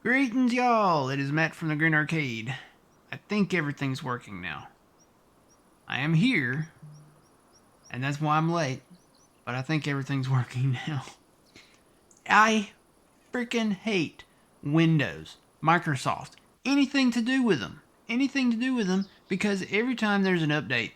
Greetings, y'all. It is Matt from the Green Arcade. I think everything's working now. I am here, and that's why I'm late, but I think everything's working now. I freaking hate Windows, Microsoft, anything to do with them. Anything to do with them, because every time there's an update,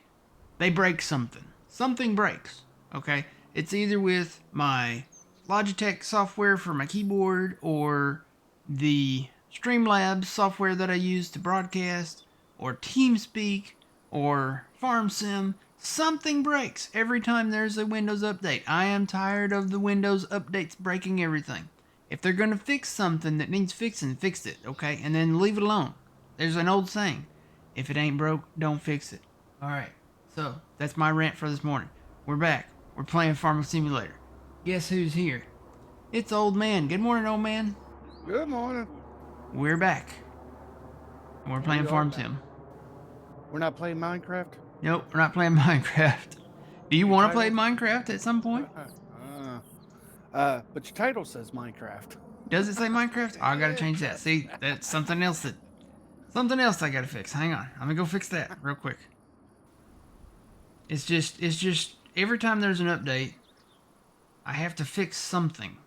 they break something. Something breaks, okay? It's either with my Logitech software for my keyboard or the Streamlabs software that I use to broadcast, or TeamSpeak, or FarmSim. Something breaks every time there's a Windows update. I am tired of the Windows updates breaking everything. If they're going to fix something that needs fixing, fix it, okay? And then leave it alone. There's an old saying, if it ain't broke, don't fix it. Alright, so that's my rant for this morning. We're back. We're playing Farming Simulator. Guess who's here? It's Old Man. Good morning, Old Man. Good morning. We're back. And we're playing Farm Sim. We're not playing Minecraft? Nope, we're not playing Minecraft. Do you want to play Minecraft at some point? But your title says Minecraft. Does it say Minecraft? Oh, I gotta change that. See, that's something else I gotta fix. Hang on. I'm gonna go fix that real quick. It's just every time there's an update, I have to fix something.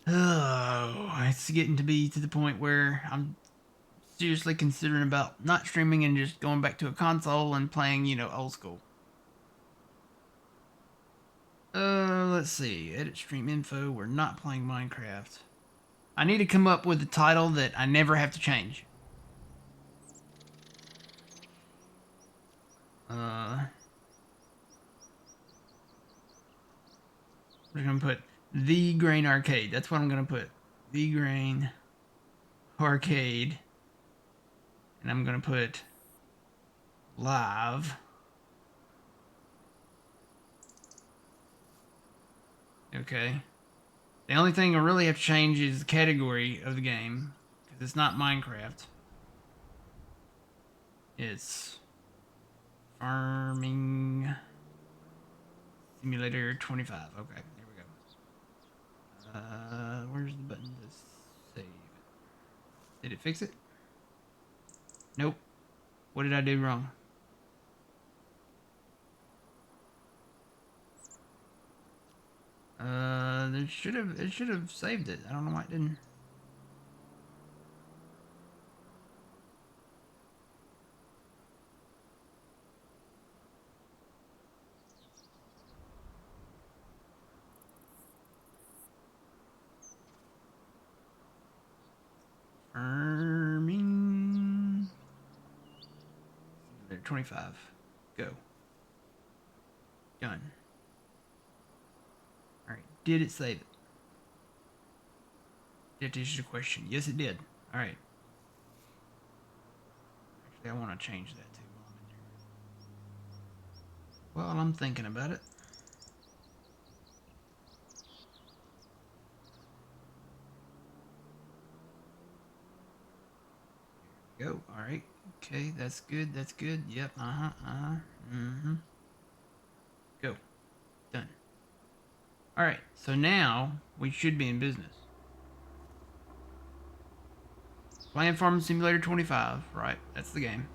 Oh, it's getting to be to the point where I'm seriously considering about not streaming and just going back to a console and playing, old school. Let's see. Edit stream info. We're not playing Minecraft. I need to come up with a title that I never have to change. We're gonna put The Grain Arcade. That's what I'm gonna put. The Grain Arcade. And I'm gonna put live. Okay. The only thing I really have to change is the category of the game, because it's not Minecraft. It's Farming Simulator 25. Okay, there we go. Where's the button to save? Did it fix it? Nope. What did I do wrong? It should have saved it. I don't know why it didn't. Farming 25. Go. Done. Alright, did it save it? That is your question. Yes, it did. Alright. Actually, I want to change that too while I'm thinking about it. There we go. Alright. Okay, that's good. That's good. Yep. Go. Done. Alright, so now we should be in business. Playing Farming Simulator 25, right? That's the game.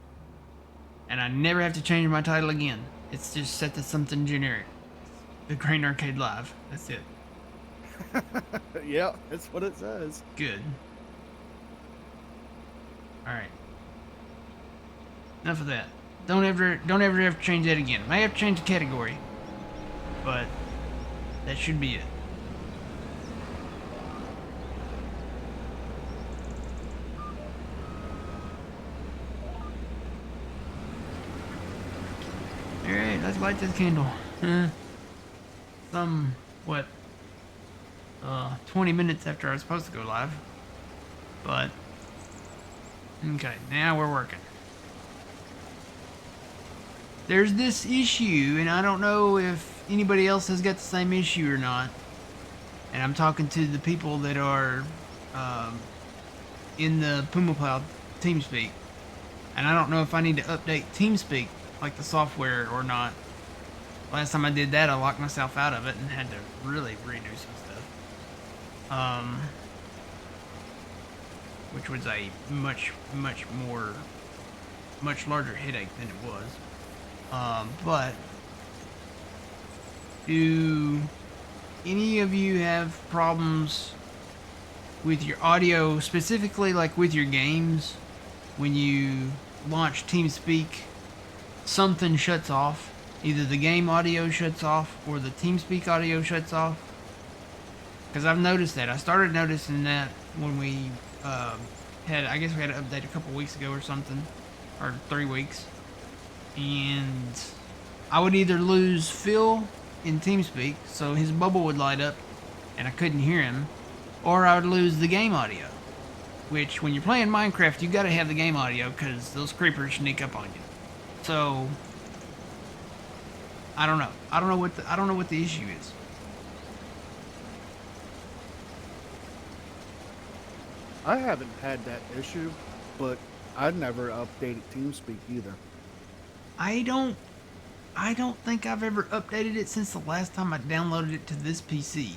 And I never have to change my title again. It's just set to something generic. The Grain Arcade Live. That's it. Yeah, that's what it says. Good. Alright. Enough of that. Don't ever have to change that again. May have to change the category. But that should be it. Alright, let's light this candle. 20 minutes after I was supposed to go live. But, okay, now we're working. There's this issue, and I don't know if anybody else has got the same issue or not. And I'm talking to the people that are in the Puma Plow TeamSpeak. And I don't know if I need to update TeamSpeak, like the software, or not. Last time I did that, I locked myself out of it and had to really redo some stuff. um, which was a much larger headache than it was. But do any of you have problems with your audio, specifically like with your games? When you launch TeamSpeak, something shuts off. Either the game audio shuts off or the TeamSpeak audio shuts off. Because I've noticed that. I started noticing that when we I guess we had an update a couple weeks ago or something, or 3 weeks. And I would either lose Phil in TeamSpeak, so his bubble would light up and I couldn't hear him, or I would lose the game audio. Which, when you're playing Minecraft, you gotta have the game audio because those creepers sneak up on you. So I don't know. I don't know what the issue is. I haven't had that issue, but I've never updated TeamSpeak either. I don't think I've ever updated it since the last time I downloaded it to this PC.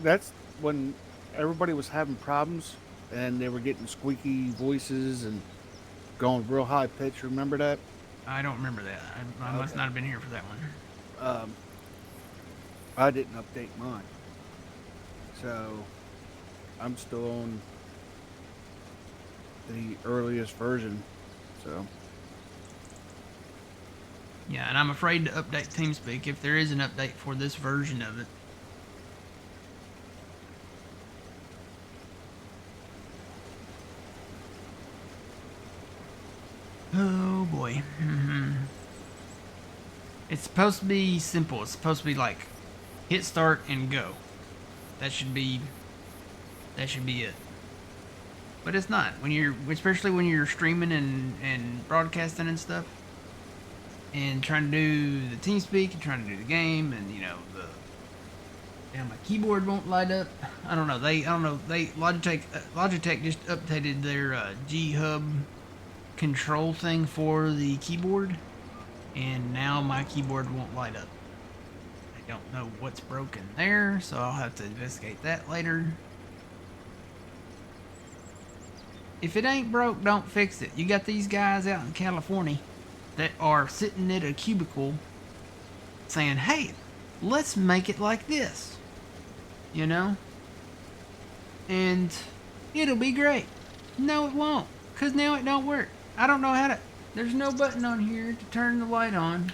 That's when everybody was having problems and they were getting squeaky voices and going real high pitch. Remember that? I don't remember that. I must not have been here for that one. I didn't update mine, so I'm still on the earliest version. So Yeah, and I'm afraid to update TeamSpeak if there is an update for this version of it. Oh boy. It's supposed to be simple. It's supposed to be like hit start and go. That should be it. But it's not. Especially when you're streaming and broadcasting and stuff, and trying to do the TeamSpeak and trying to do the game, and my keyboard won't light up. I don't know. Logitech just updated their G Hub control thing for the keyboard, and now my keyboard won't light up. I don't know what's broken there, so I'll have to investigate that later. If it ain't broke, don't fix it. You got these guys out in California that are sitting at a cubicle saying, hey, let's make it like this. And it'll be great. No, it won't, because now it don't work. I don't know how to... There's no button on here to turn the light on.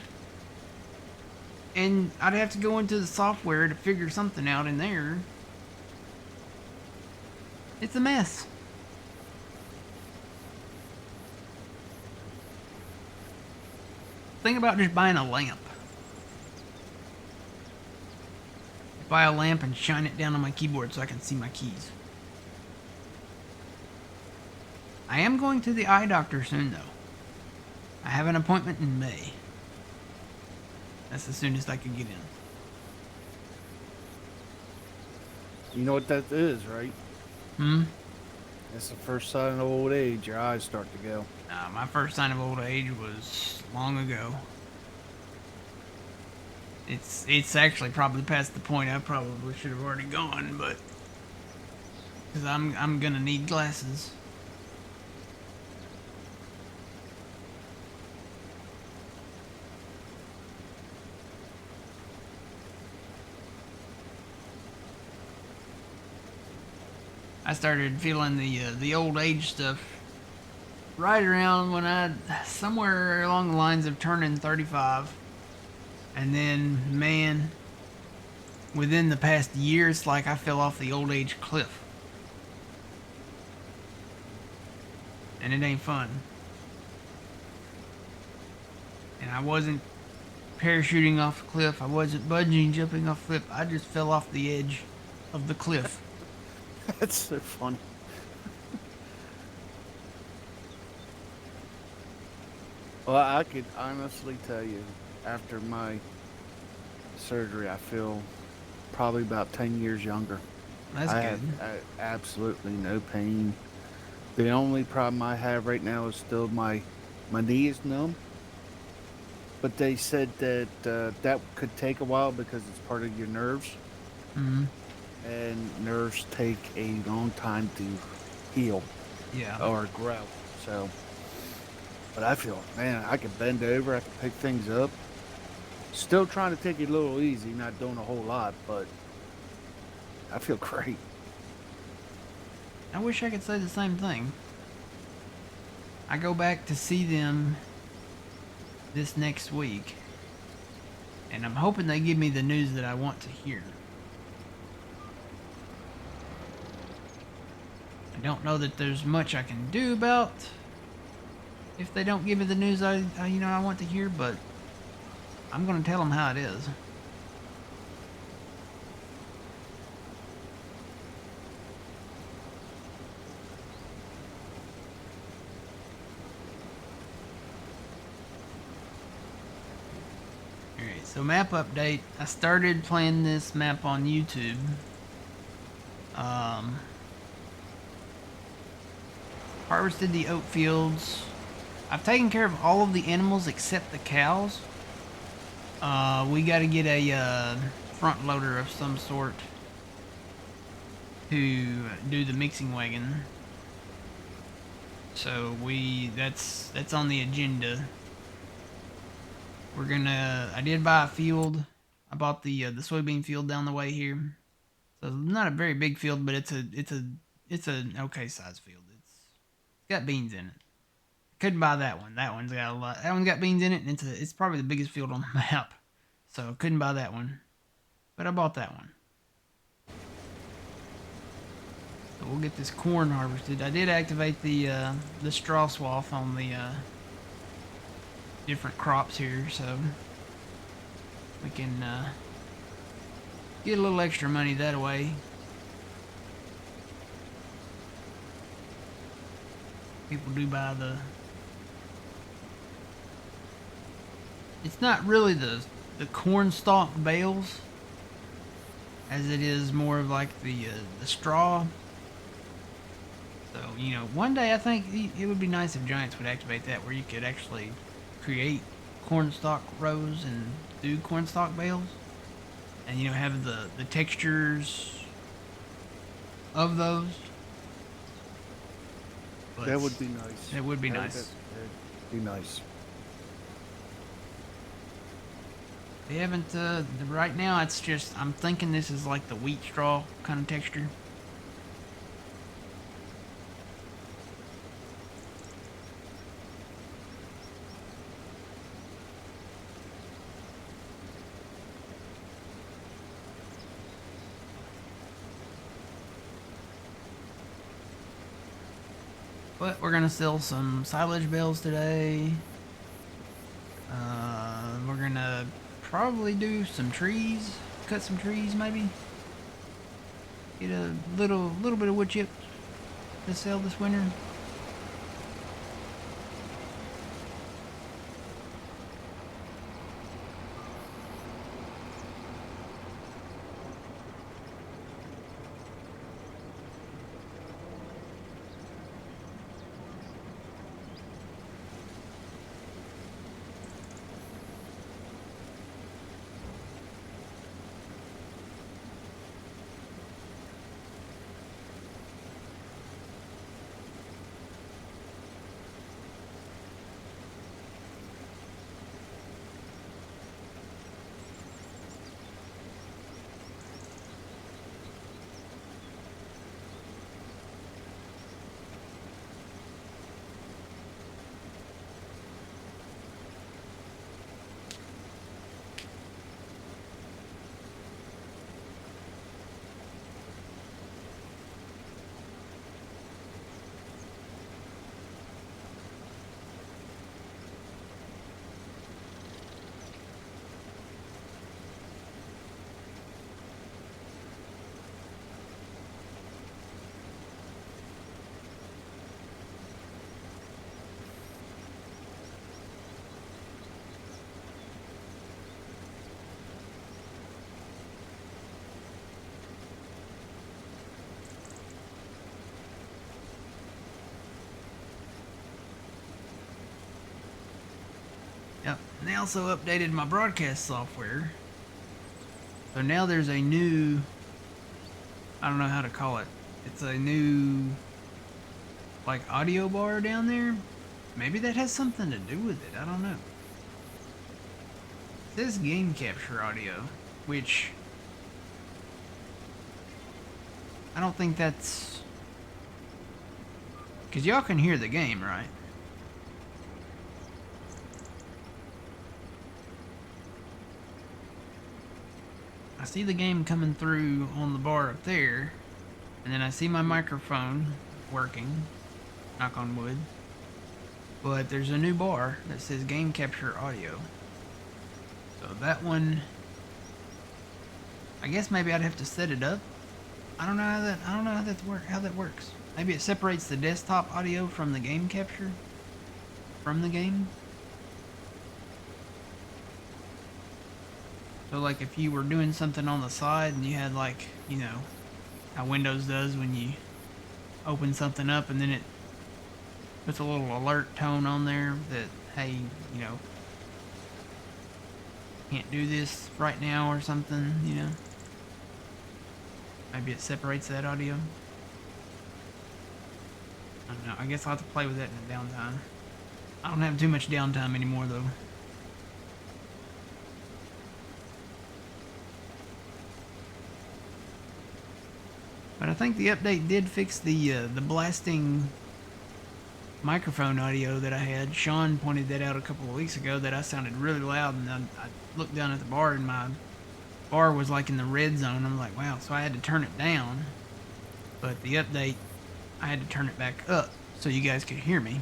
And I'd have to go into the software to figure something out in there. It's a mess. Think about just buying a lamp. Buy a lamp and shine it down on my keyboard so I can see my keys. I am going to the eye doctor soon, though. I have an appointment in May. That's the soonest I could get in. you know what that is, right? That's the first sign of old age. Your eyes start to go. My first sign of old age was long ago. It's actually probably past the point I probably should have already gone, but because I'm gonna need glasses. I started feeling the old age stuff right around when somewhere along the lines of turning 35. And then, man, within the past year, it's like I fell off the old age cliff. And it ain't fun. And I wasn't parachuting off the cliff. I wasn't bungee jumping off the cliff. I just fell off the edge of the cliff. That's so funny. Well, I could honestly tell you, after my surgery, I feel probably about 10 years younger. That's I good. have absolutely no pain. The only problem I have right now is still my knee is numb. But they said that that could take a while because it's part of your nerves. Mm-hmm. and nerves take a long time to heal Yeah. or grow. So, but I feel, man, I can bend over, I can pick things up. Still trying to take it a little easy, not doing a whole lot, but I feel great. I wish I could say the same thing. I go back to see them this next week, and I'm hoping they give me the news that I want to hear. I don't know that there's much I can do about if they don't give me the news I want to hear, but I'm gonna tell them how it is. Alright, so map update. I started playing this map on YouTube. Harvested the oat fields. I've taken care of all of the animals except the cows. We gotta get a front loader of some sort to do the mixing wagon. So that's on the agenda. I did buy a field. I bought the soybean field down the way here. So not a very big field, but it's an okay sized field. It's got beans in it. Couldn't buy that one. That one's got a lot. That one's got beans in it, and it's probably the biggest field on the map. So couldn't buy that one, but I bought that one. So we'll get this corn harvested. I did activate the straw swath on the different crops here, so we can get a little extra money that way. People do buy the. It's not really the corn stalk bales, as it is more of like the straw. So one day I think it would be nice if Giants would activate that, where you could actually create corn stalk rows and do corn stalk bales, and have the textures of those. But That would be nice. That would be nice. That'd be nice. They haven't, right now it's just, I'm thinking this is like the wheat straw kind of texture. But we're gonna sell some silage bales today. We're gonna probably do some trees, cut some trees maybe. Get a little bit of wood chips to sell this winter. Yep, and they also updated my broadcast software. So now there's a new I don't know how to call it. It's a new, like, audio bar down there. Maybe that has something to do with it. I don't know. It says game capture audio, which I don't think that's... Because y'all can hear the game, right? I see the game coming through on the bar up there, and then I see my microphone working, knock on wood. But there's a new bar that says game capture audio. So that one, I guess maybe I'd have to set it up. I don't know how that works. Maybe it separates the desktop audio from the game capture from the game. So like if you were doing something on the side and you had, like, you know, how Windows does when you open something up and then it puts a little alert tone on there that, hey, you know, can't do this right now or something, you know. Maybe it separates that audio. I don't know. I guess I'll have to play with that in the downtime. I don't have too much downtime anymore, though. But I think the update did fix the blasting microphone audio that I had. Sean pointed that out a couple of weeks ago, that I sounded really loud, and I looked down at the bar and my bar was like in the red zone. I'm like, wow, so I had to turn it down. But the update, I had to turn it back up so you guys could hear me.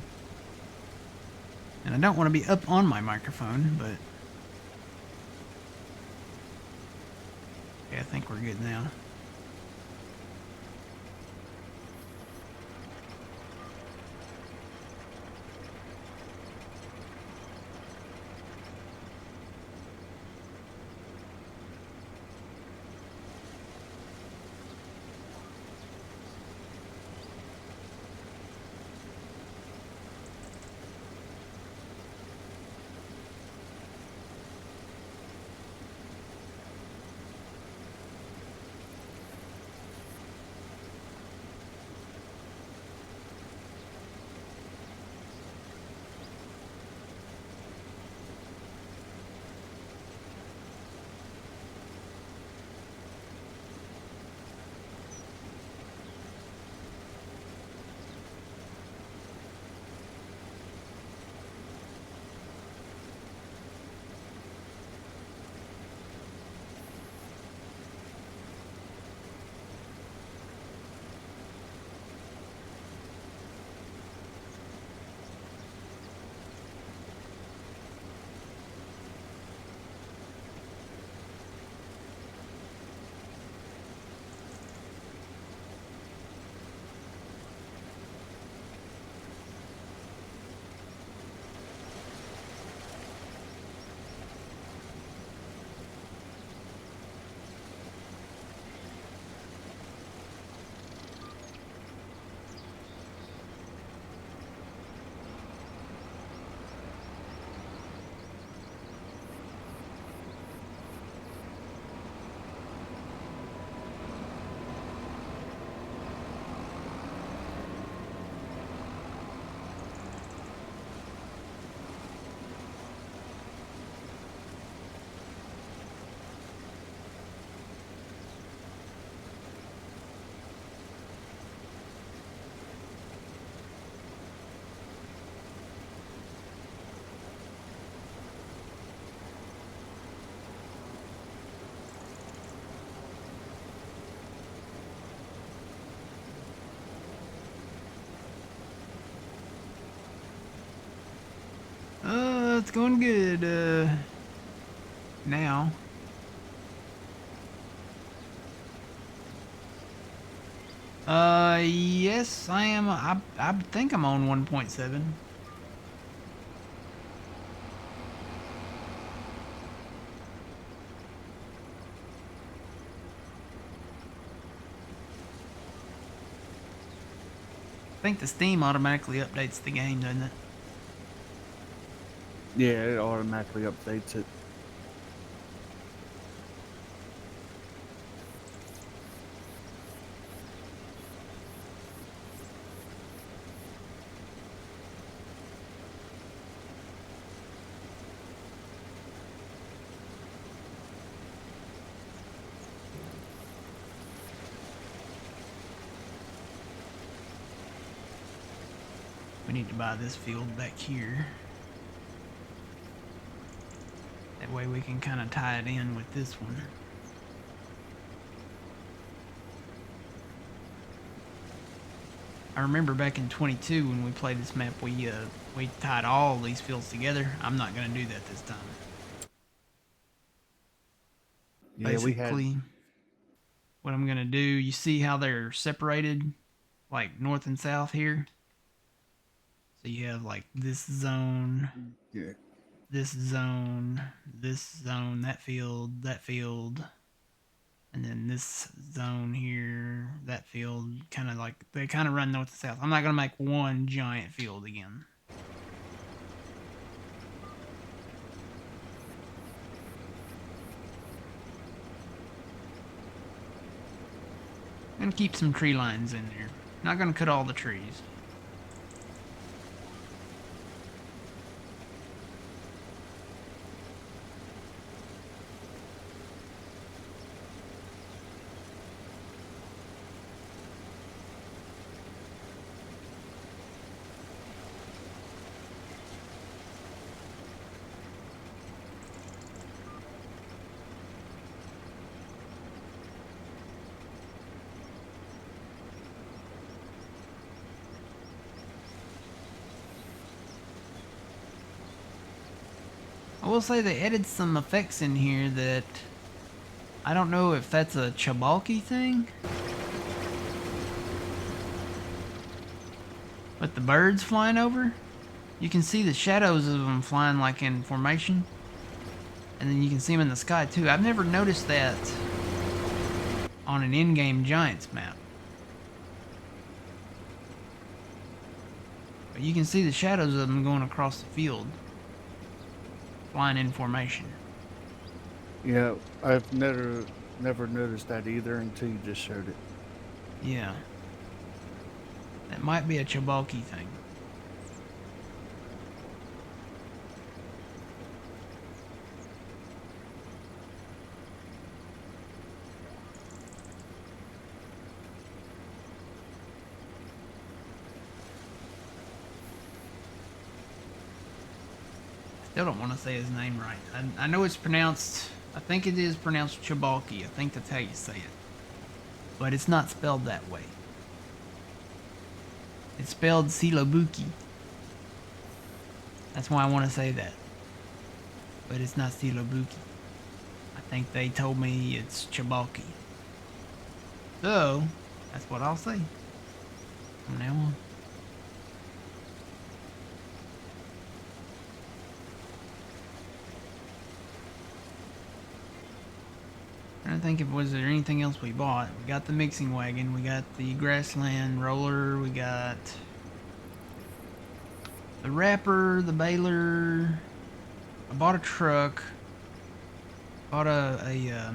And I don't want to be up on my microphone, but yeah, I think we're good now. It's going good, now. Yes, I am. I think I'm on 1.7. I think the Steam automatically updates the game, doesn't it? Yeah, it automatically updates it. We need to buy this field back here. That way we can kind of tie it in with this one. I remember back in 22 when we played this map, we tied all these fields together. I'm not going to do that this time. Yeah, Basically, what I'm going to do, you see how they're separated, like north and south here? So you have like this zone, yeah. this zone, that field, and then this zone here, that field, kind of like, they kind of run north and south. I'm not going to make one giant field again. I'm going to keep some tree lines in there. Not going to cut all the trees. I will say they added some effects in here that I don't know if that's a Chabalki thing. But the birds flying over, you can see the shadows of them flying like in formation. And then you can see them in the sky too. I've never noticed that on an in-game Giants map. But you can see the shadows of them going across the field. Flying in formation. Yeah, I've never noticed that either until you just showed it. Yeah. That might be a Chabalki thing. Still don't want to say his name right. I know it's pronounced, I think it is pronounced Chabalki. I think that's how you say it. But it's not spelled that way. It's spelled Silobuki. That's why I want to say that. But it's not Silobuki. I think they told me it's Chabalki. So, that's what I'll say from now on. I think was there anything else we bought. We got the mixing wagon, we got the grassland roller, we got the wrapper, the baler. I bought a truck. Bought a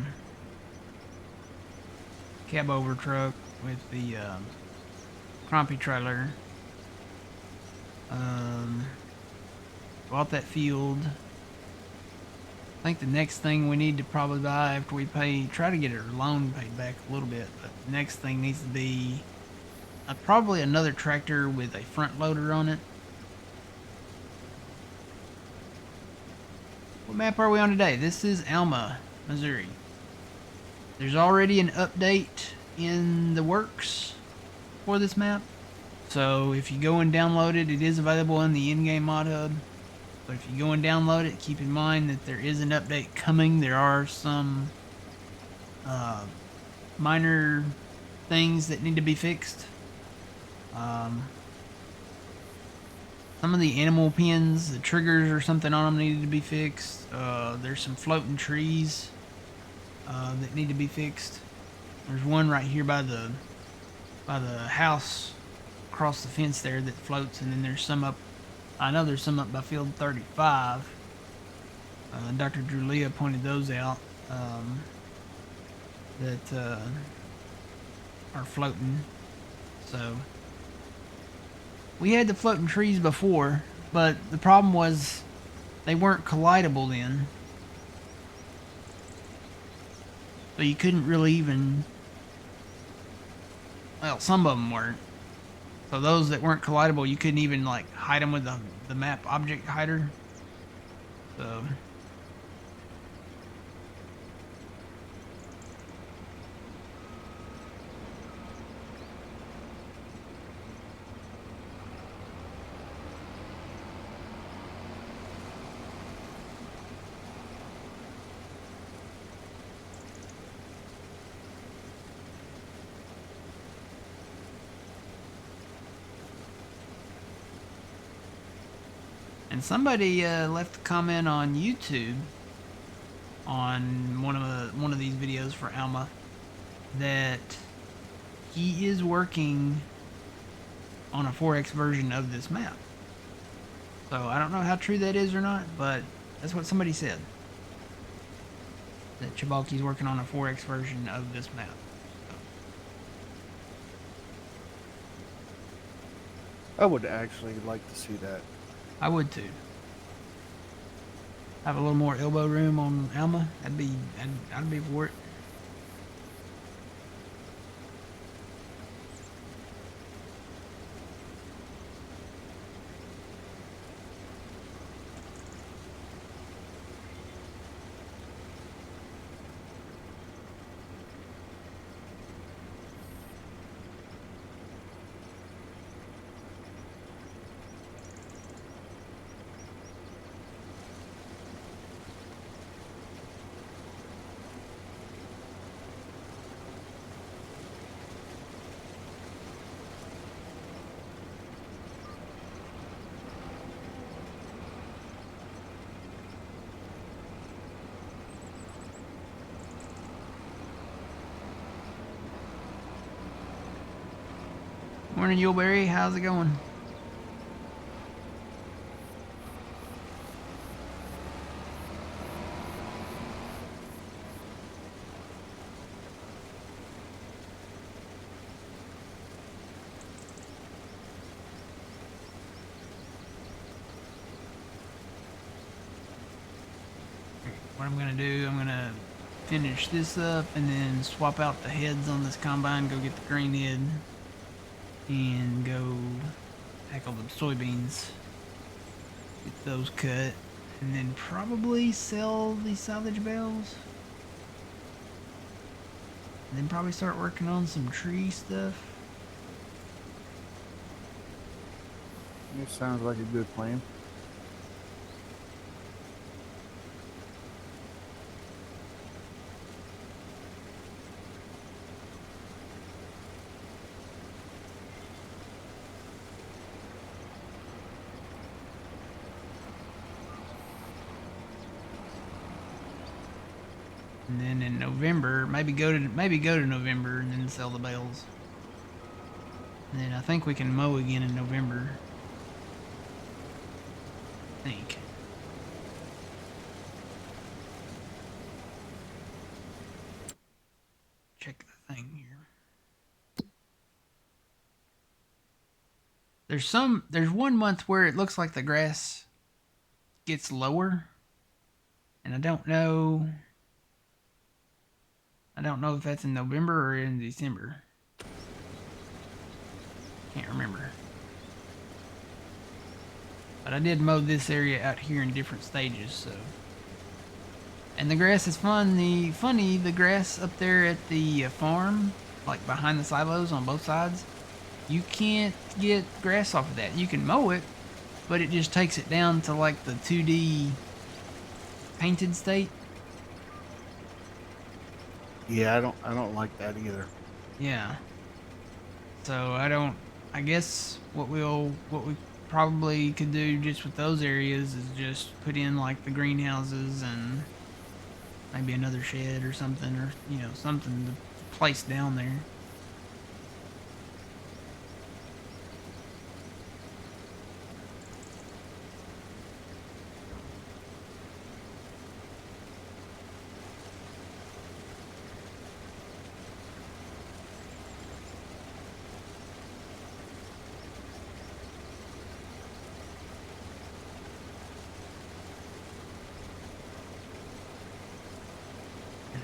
cab over truck with the crumpy trailer. Bought that field. I think the next thing we need to probably buy after we try to get our loan paid back a little bit, but the next thing needs to be probably another tractor with a front loader on it. What map are we on today? This is Alma, Missouri. There's already an update in the works for this map. So if you go and download it, it is available in the in-game mod hub. But if you go and download it, keep in mind that there is an update coming. There are some minor things that need to be fixed. Some of the animal pins, the triggers or something on them needed to be fixed. There's some floating trees that need to be fixed. There's one right here by the house across the fence there that floats, and then there's some up. I know there's some up by field 35. Dr. Julia pointed those out that are floating. So we had the floating trees before, but the problem was they weren't collidable then. So you couldn't really even, well, some of them weren't. So those that weren't collidable, you couldn't even like hide them with the map object hider. So and somebody left a comment on YouTube on one of these videos for Alma that he is working on a 4X version of this map. So I don't know how true that is or not, but that's what somebody said. That Chibalki's working on a 4X version of this map. I would actually like to see that. I would too. Have a little more elbow room on Alma. I'd be for it. Morning, Yuleberry. How's it going? What I'm gonna do, I'm gonna finish this up and then swap out the heads on this combine, go get the green head, and go tackle the soybeans, get those cut, and then probably sell these salvage bales, and then probably start working on some tree stuff. It sounds like a good plan. And then in November, maybe go to November and then sell the bales. And then I think we can mow again in November. I think. Check the thing here. There's 1 month where it looks like the grass gets lower. And I don't know if that's in November or in December. Can't remember. But I did mow this area out here in different stages, so. And the grass is funny, the grass up there at the farm, like behind the silos on both sides, you can't get grass off of that. You can mow it, but it just takes it down to like the 2D painted state. Yeah, I don't like that either. Yeah. So I guess what we probably could do just with those areas is just put in like the greenhouses and maybe another shed or something, or something to place down there.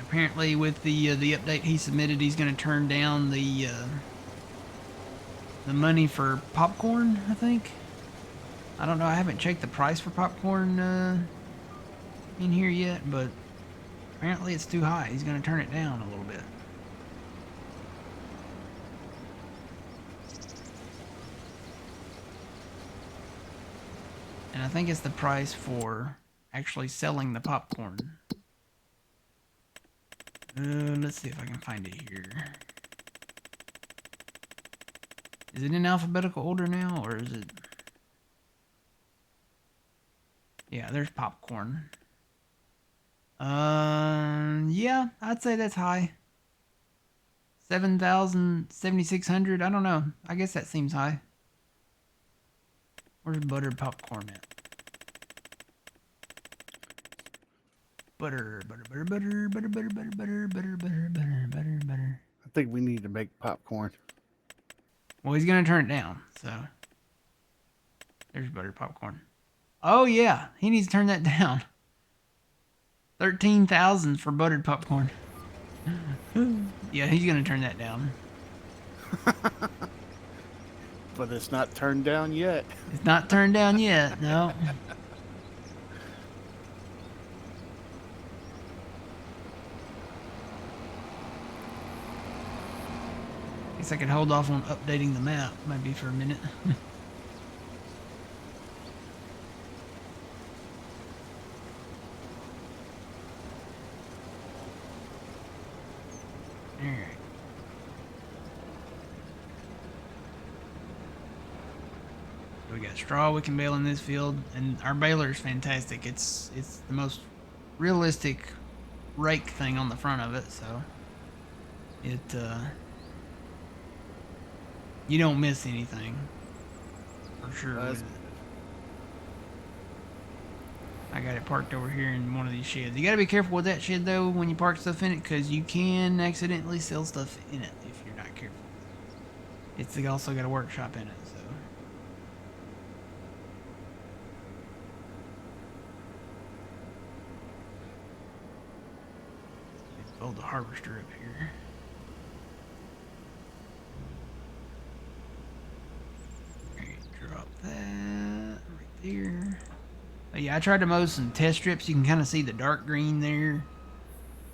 Apparently with the update he submitted, he's going to turn down the the money for popcorn, I think. I don't know. I haven't checked the price for popcorn in here yet, but apparently it's too high. He's going to turn it down a little bit. And I think it's the price for actually selling the popcorn. Let's see if I can find it here. Is it in alphabetical order now, or is it... Yeah, there's popcorn. Yeah, I'd say that's high. 7,000, 7,600, I don't know. I guess that seems high. Where's buttered popcorn at? Butter. I think we need to make popcorn. Well, he's gonna turn it down, so... There's buttered popcorn. Oh, yeah, he needs to turn that down. 13,000 for buttered popcorn. Yeah, he's gonna turn that down. But it's not turned down yet. It's not turned down yet, no. Guess I could hold off on updating the map, maybe for a minute. Alright. We got straw we can bale in this field, and our baler is fantastic. It's the most realistic rake thing on the front of it, so it you don't miss anything for sure. I got it parked over here in one of these sheds. You gotta be careful with that shed though when you park stuff in it, because you can accidentally sell stuff in it if you're not careful. It's also got a workshop in it, so. Let's build the harvester up here. Alright, drop that right there. But yeah, I tried to mow some test strips. You can kind of see the dark green there,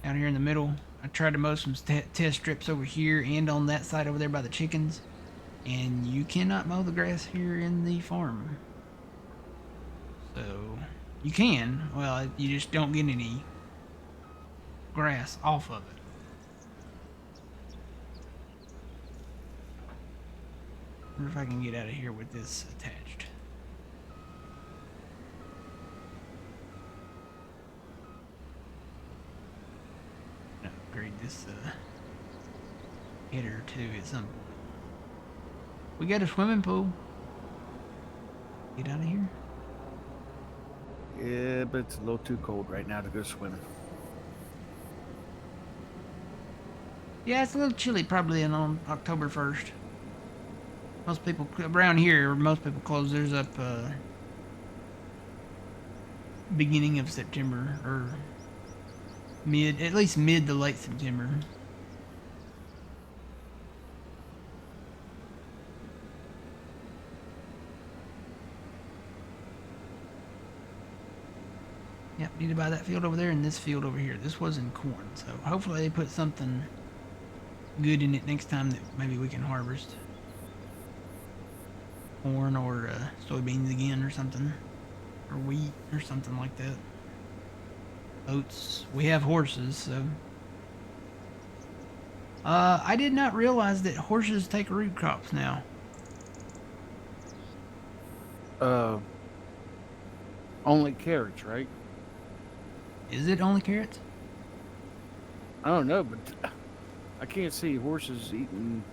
down here in the middle. I tried to mow some test strips over here and on that side over there by the chickens. And you cannot mow the grass here in the farm. So, you can. Well, you just don't get any grass off of it. I wonder if I can get out of here with this attached. Upgrade this header too at some point. We got a swimming pool. Get out of here. Yeah, but it's a little too cold right now to go swimming. Yeah, it's a little chilly probably on October 1st. Most people around here, most people close theirs up beginning of September, or at least mid to late September. Yep, need to buy that field over there and this field over here. This was in corn, so hopefully they put something good in it next time that maybe we can harvest. Corn or soybeans again or something. Or wheat or something like that. Oats. We have horses, so... I did not realize that horses take root crops now. Only carrots, right? Is it only carrots? I don't know, but I can't see horses eating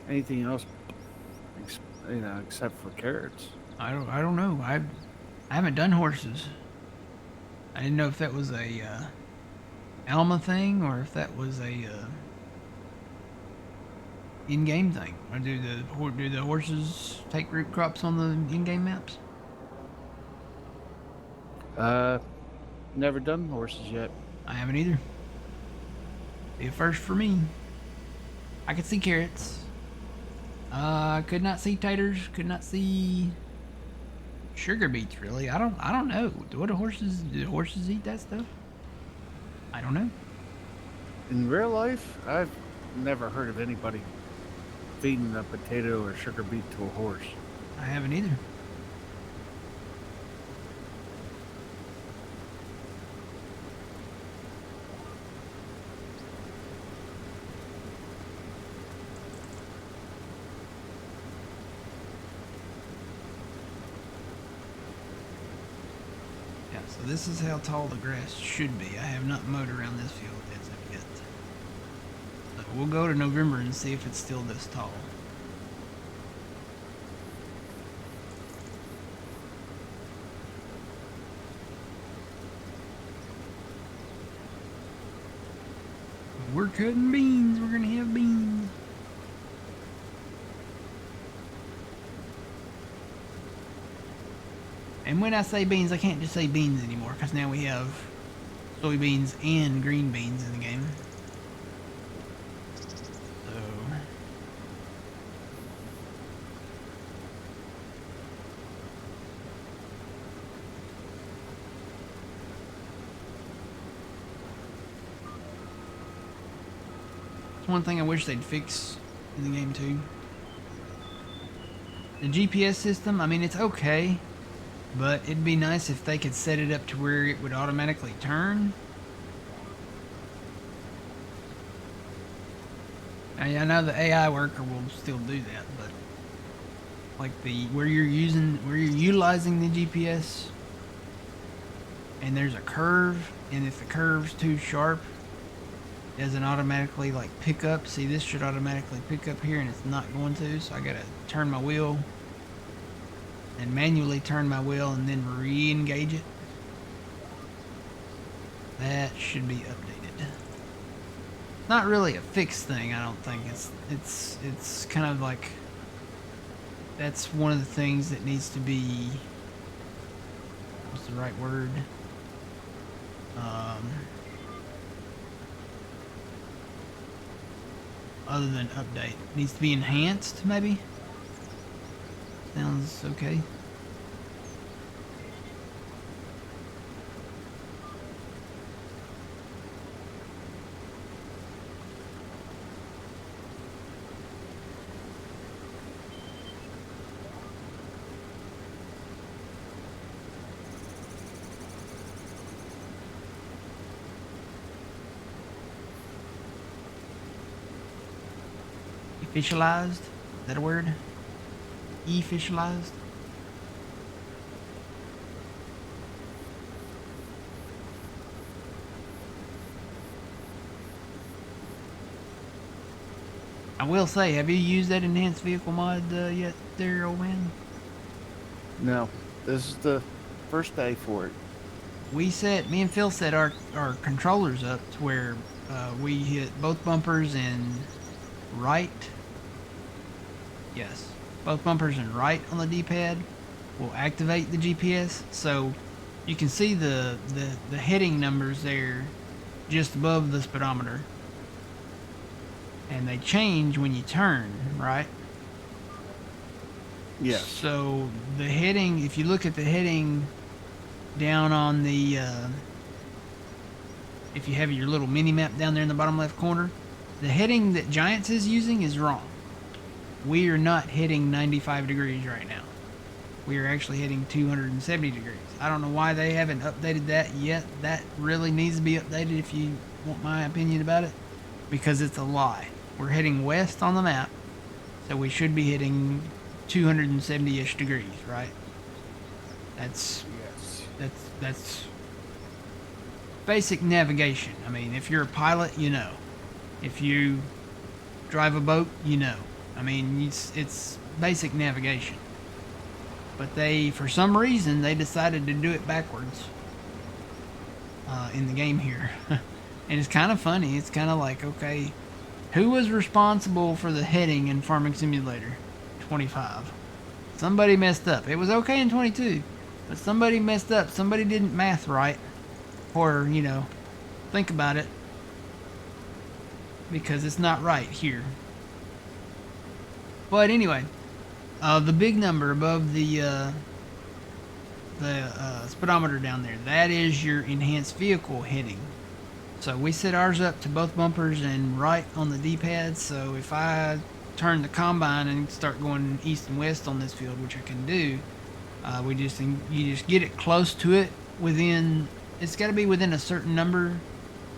anything else, except for carrots. I don't know. I haven't done horses. I didn't know if that was a Alma thing or if that was a in-game thing. Or do the horses take root crops on the in-game maps? Never done horses yet. I haven't either. Be a first for me. I could see carrots. Could not see taters. Could not see sugar beets. Really, I don't know. Do horses eat that stuff? I don't know. In real life, I've never heard of anybody feeding a potato or sugar beet to a horse. I haven't either. So this is how tall the grass should be. I have not mowed around this field as of yet. So we'll go to November and see if it's still this tall. We're cutting beans. We're gonna have beans. And when I say beans, I can't just say beans anymore, because now we have soybeans and green beans in the game. So it's one thing I wish they'd fix in the game too. The GPS system, I mean, it's okay. But it'd be nice if they could set it up to where it would automatically turn. I know the AI worker will still do that, but like where you're utilizing the GPS and there's a curve, and if the curve's too sharp, it doesn't automatically like pick up. See, this should automatically pick up here, and it's not going to, so I gotta turn my wheel and manually turn my wheel and then re-engage it. That should be updated. Not really a fixed thing, I don't think. It's kind of like, that's one of the things that needs to be, what's the right word? Other than update, needs to be enhanced, maybe. Sounds okay. Officialized? Is that a word? Officialized? I will say, have you used that enhanced vehicle mod yet there, old man? No, this is the first day for it. Me and Phil set our controllers up to where we hit both bumpers and right. Yes, both bumpers and right on the D-pad will activate the GPS. So you can see the heading numbers there just above the speedometer. And they change when you turn, right? Yes. So the heading, if you look at the heading down on the, if you have your little mini map down there in the bottom left corner, the heading that Giants is using is wrong. We are not hitting 95 degrees right now. We are actually hitting 270 degrees. I don't know why they haven't updated that yet. That really needs to be updated if you want my opinion about it, because it's a lie. We're heading west on the map, so we should be hitting 270-ish degrees, right? That's basic navigation. I mean, if you're a pilot, you know. If you drive a boat, you know. I mean, it's basic navigation. But for some reason, they decided to do it backwards in the game here. And it's kind of funny. It's kind of like, okay, who was responsible for the heading in Farming Simulator 25? Somebody messed up. It was okay in 22, but somebody messed up. Somebody didn't math right. Or, you know, think about it. Because it's not right here. But anyway, the big number above the speedometer down there, that is your enhanced vehicle heading. So we set ours up to both bumpers and right on the D-pad. So if I turn the combine and start going east and west on this field, which I can do, you just get it close to it within. It's got to be within a certain number.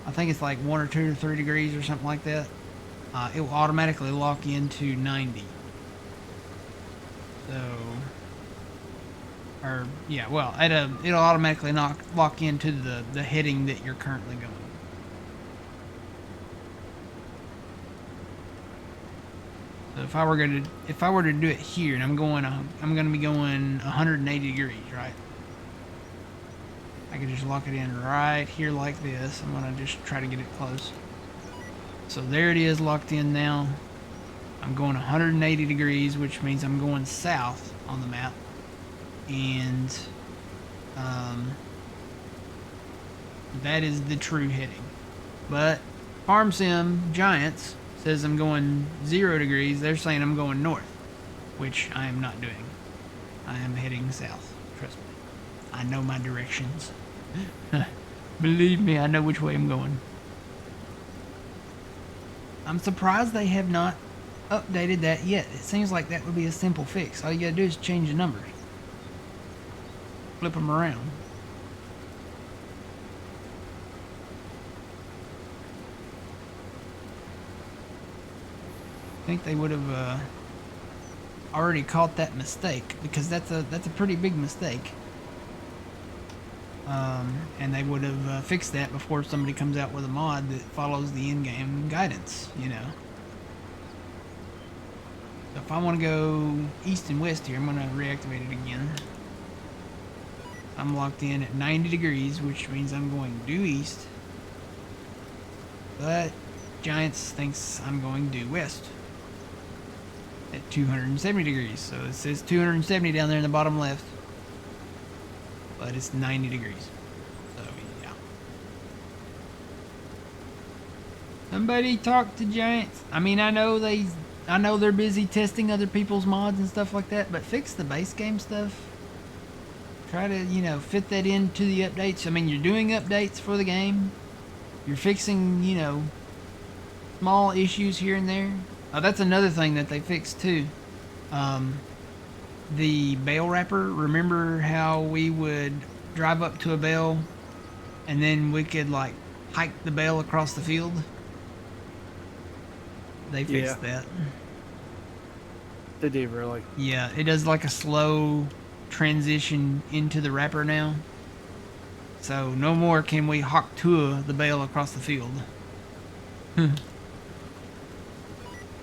I think it's like 1 or 2 or 3 degrees or something like that. It will automatically lock into 90. So, or yeah, well, it'll automatically lock into the heading that you're currently going. So if I were to do it here, and I'm going to be going 180 degrees, right? I could just lock it in right here like this. I'm gonna just try to get it close. So there it is, locked in now. I'm going 180 degrees, which means I'm going south on the map, and that is the true heading. But Farm Sim Giants says I'm going 0 degrees. They're saying I'm going north, which I am not doing. I am heading south. Trust me. I know my directions. Believe me, I know which way I'm going. I'm surprised they have not updated that yet. It seems like that would be a simple fix. All you gotta do is change the numbers. Flip them around. I think they would have already caught that mistake, because that's a pretty big mistake. And they would have fixed that before somebody comes out with a mod that follows the in-game guidance, you know. So if I want to go east and west here, I'm going to reactivate it again. I'm locked in at 90 degrees, which means I'm going due east. But Giants thinks I'm going due west at 270 degrees. So it says 270 down there in the bottom left, but it's 90 degrees. So yeah. Somebody talk to Giants. I mean, I know they're busy testing other people's mods and stuff like that, but fix the base game stuff. Try to, you know, fit that into the updates. I mean, you're doing updates for the game. You're fixing, you know, small issues here and there. That's another thing that they fixed too. The bale wrapper. Remember how we would drive up to a bale and then we could like hike the bale across the field? They fixed that. They did, really? Yeah, it does like a slow transition into the wrapper now. So no more can we hawk tour the bale across the field.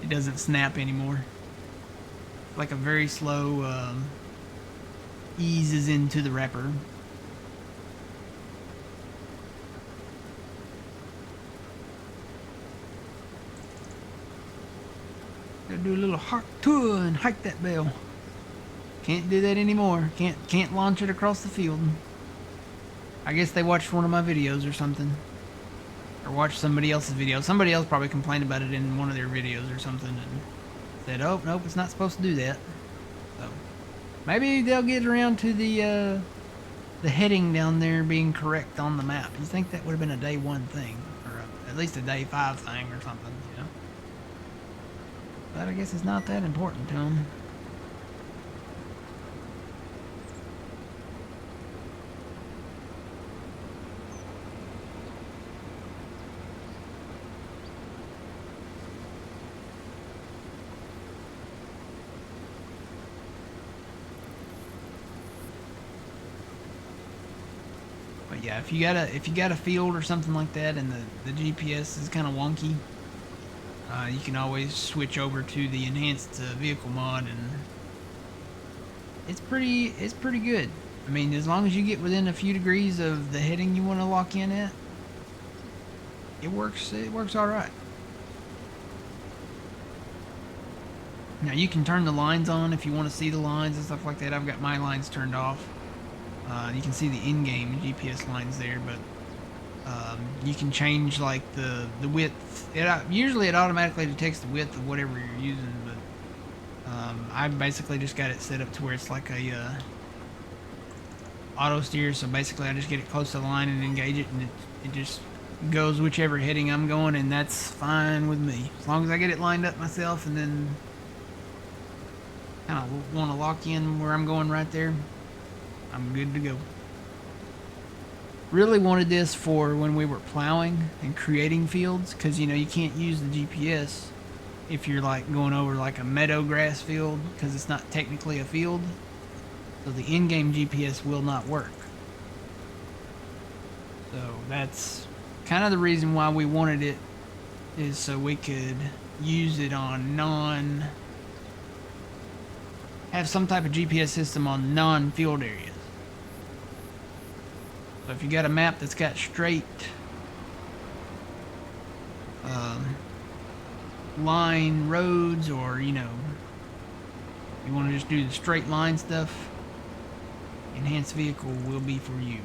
It doesn't snap anymore. Like a very slow eases into the wrapper. Gotta do a little hawk tour and hike that bale. Can't do that anymore. Can't launch it across the field. I guess they watched one of my videos or something. Or watched somebody else's video. Somebody else probably complained about it in one of their videos or something and said, oh, nope, it's not supposed to do that. So, maybe they'll get around to the heading down there being correct on the map. You think that would have been a day 1 thing? Or at least a day 5 thing or something, you know? But I guess it's not that important to them. But yeah, if you got a field or something like that and the GPS is kind of wonky, you can always switch over to the enhanced vehicle mod, and it's pretty good. I mean, as long as you get within a few degrees of the heading you want to lock in at, it works all right. Now you can turn the lines on if you want to see the lines and stuff like that. I've got my lines turned off. You can see the in-game GPS lines there, but you can change like the width. Usually it automatically detects the width of whatever you're using, but I basically just got it set up to where it's like a auto steer, so basically I just get it close to the line and engage it, and it just goes whichever heading I'm going, and that's fine with me. As long as I get it lined up myself and then kind of want to lock in where I'm going right there, I'm good to go. Really wanted this for when we were plowing and creating fields, because you know you can't use the GPS if you're like going over like a meadow grass field, because it's not technically a field, so the in-game GPS will not work. So that's kind of the reason why we wanted it, is so we could use it on have some type of GPS system on non-field areas. So if you got a map that's got straight line roads, or you know, you want to just do the straight line stuff, enhanced vehicle will be for you.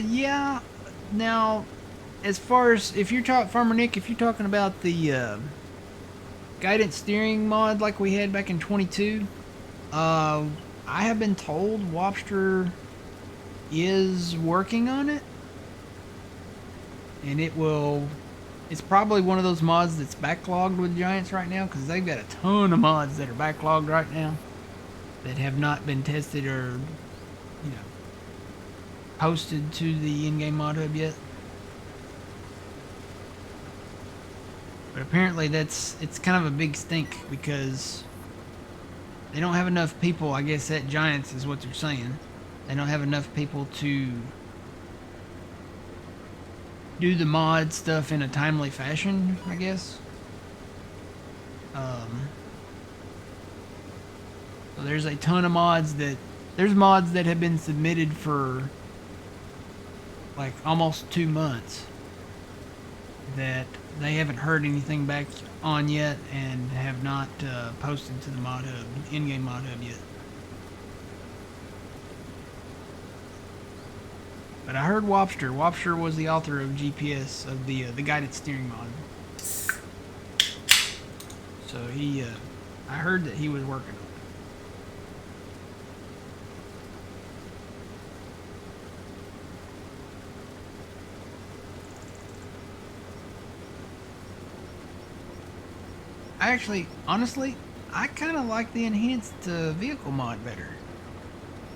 Yeah. Now, as far as if you're talking, Farmer Nick, if you're talking about the guidance steering mod like we had back in 22, I have been told Wobster is working on it, and it's probably one of those mods that's backlogged with Giants right now, because they've got a ton of mods that are backlogged right now that have not been tested or, you know, posted to the in-game mod hub yet. But apparently it's kind of a big stink, because they don't have enough people, I guess, at Giants is what they're saying. They don't have enough people to do the mod stuff in a timely fashion, I guess. So there's a ton of mods that have been submitted for like almost 2 months that they haven't heard anything back on yet, and have not posted to the mod hub, in-game mod hub yet. But I heard Wobster was the author of GPS, of the guided steering mod. So I heard that he was working on it. Honestly, I kind of like the enhanced vehicle mod better,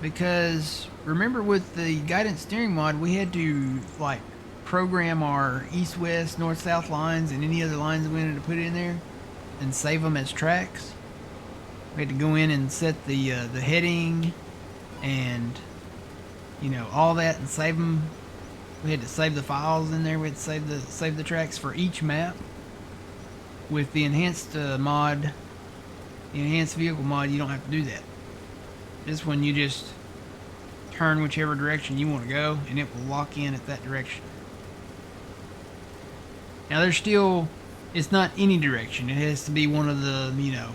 because remember with the guidance steering mod, we had to like program our east-west, north-south lines and any other lines we wanted to put in there and save them as tracks. We had to go in and set the heading and, you know, all that, and save them. We had to save the files in there. We had to save the tracks for each map. With the enhanced mod, the enhanced vehicle mod, you don't have to do that. This one, you just turn whichever direction you want to go, and it will lock in at that direction. Now, it's not any direction. It has to be one of the, you know,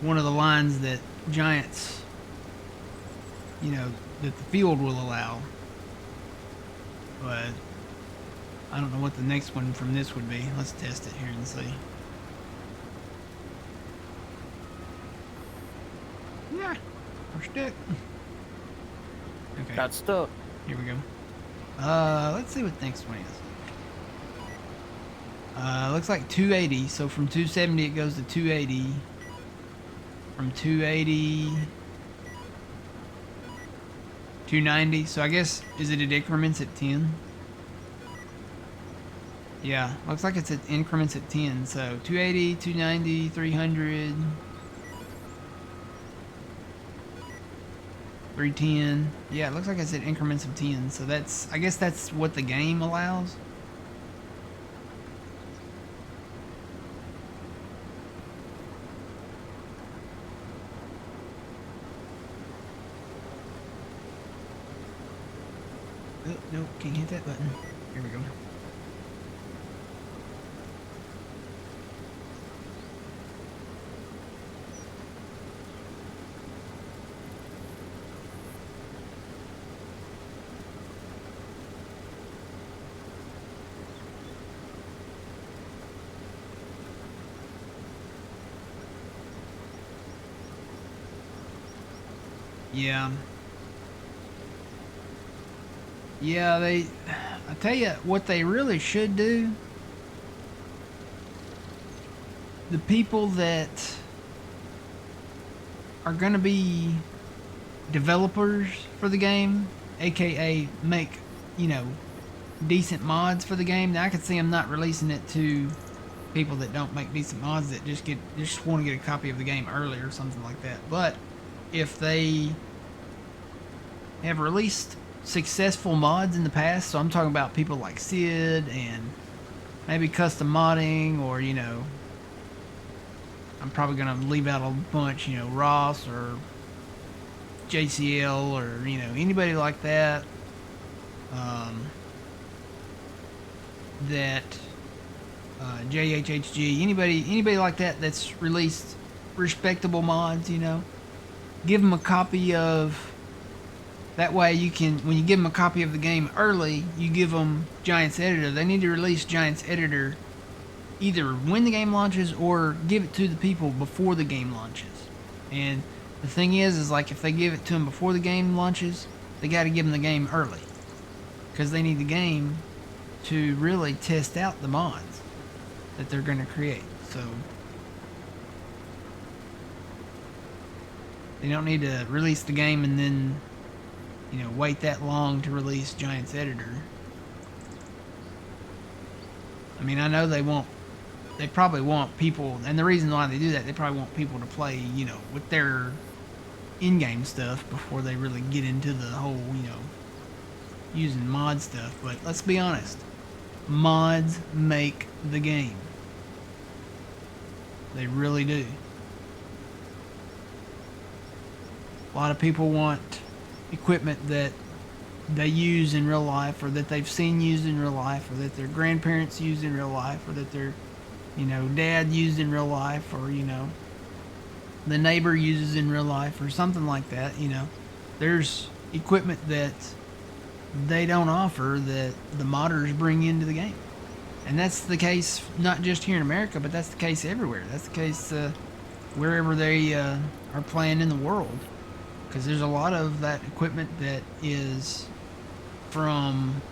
one of the lines that Giants, you know, that the field will allow. But I don't know what the next one from this would be. Let's test it here and see. Yeah, we're stuck. Okay, Got stuck. here we go. Let's see what the next one is. Looks like 280. So from 270 it goes to 280. From 280, 290. So I guess, is it at increments at 10? Yeah, looks like it's at increments at 10. So 280, 290, 300, 310. Yeah, it looks like it's at increments of 10. So that's, I guess that's what the game allows. Oh, no, can't hit that button. Here we go. Yeah. Yeah, I tell you what they really should do. The people that are going to be developers for the game, aka make, you know, decent mods for the game. Now I could see them not releasing it to people that don't make decent mods that just want to get a copy of the game early or something like that. But if they have released successful mods in the past, so I'm talking about people like Sid and maybe custom modding, or, you know, I'm probably gonna leave out a bunch, you know, Ross or JCL, or, you know, anybody like that, that JHHG, anybody like that that's released respectable mods, you know, give them a copy of. That way you can, when you give them a copy of the game early, you give them Giants Editor. They need to release Giants Editor either when the game launches or give it to the people before the game launches. And the thing is like, if they give it to them before the game launches, they got to give them the game early, because they need the game to really test out the mods that they're going to create. So they don't need to release the game and then, you know, wait that long to release Giants Editor. I mean, I know they probably want people, and the reason why they do that, they probably want people to play, you know, with their in-game stuff before they really get into the whole, you know, using mod stuff. But let's be honest, mods make the game. They really do. A lot of people want equipment that they use in real life, or that they've seen used in real life, or that their grandparents used in real life, or that their, you know, dad used in real life, or, you know, the neighbor uses in real life, or something like that. You know, there's equipment that they don't offer that the modders bring into the game. And that's the case not just here in America, but that's the case everywhere. That's the case wherever they are playing in the world. Because there's a lot of that equipment that is from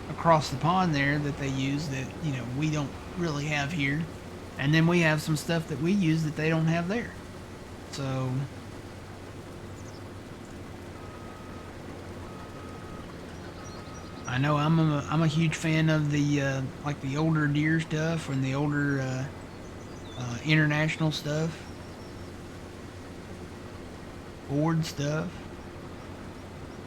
across the pond there that they use that, you know, we don't really have here. And then we have some stuff that we use that they don't have there. So I know I'm a huge fan of the like the older Deer stuff and the older international stuff, Ford stuff.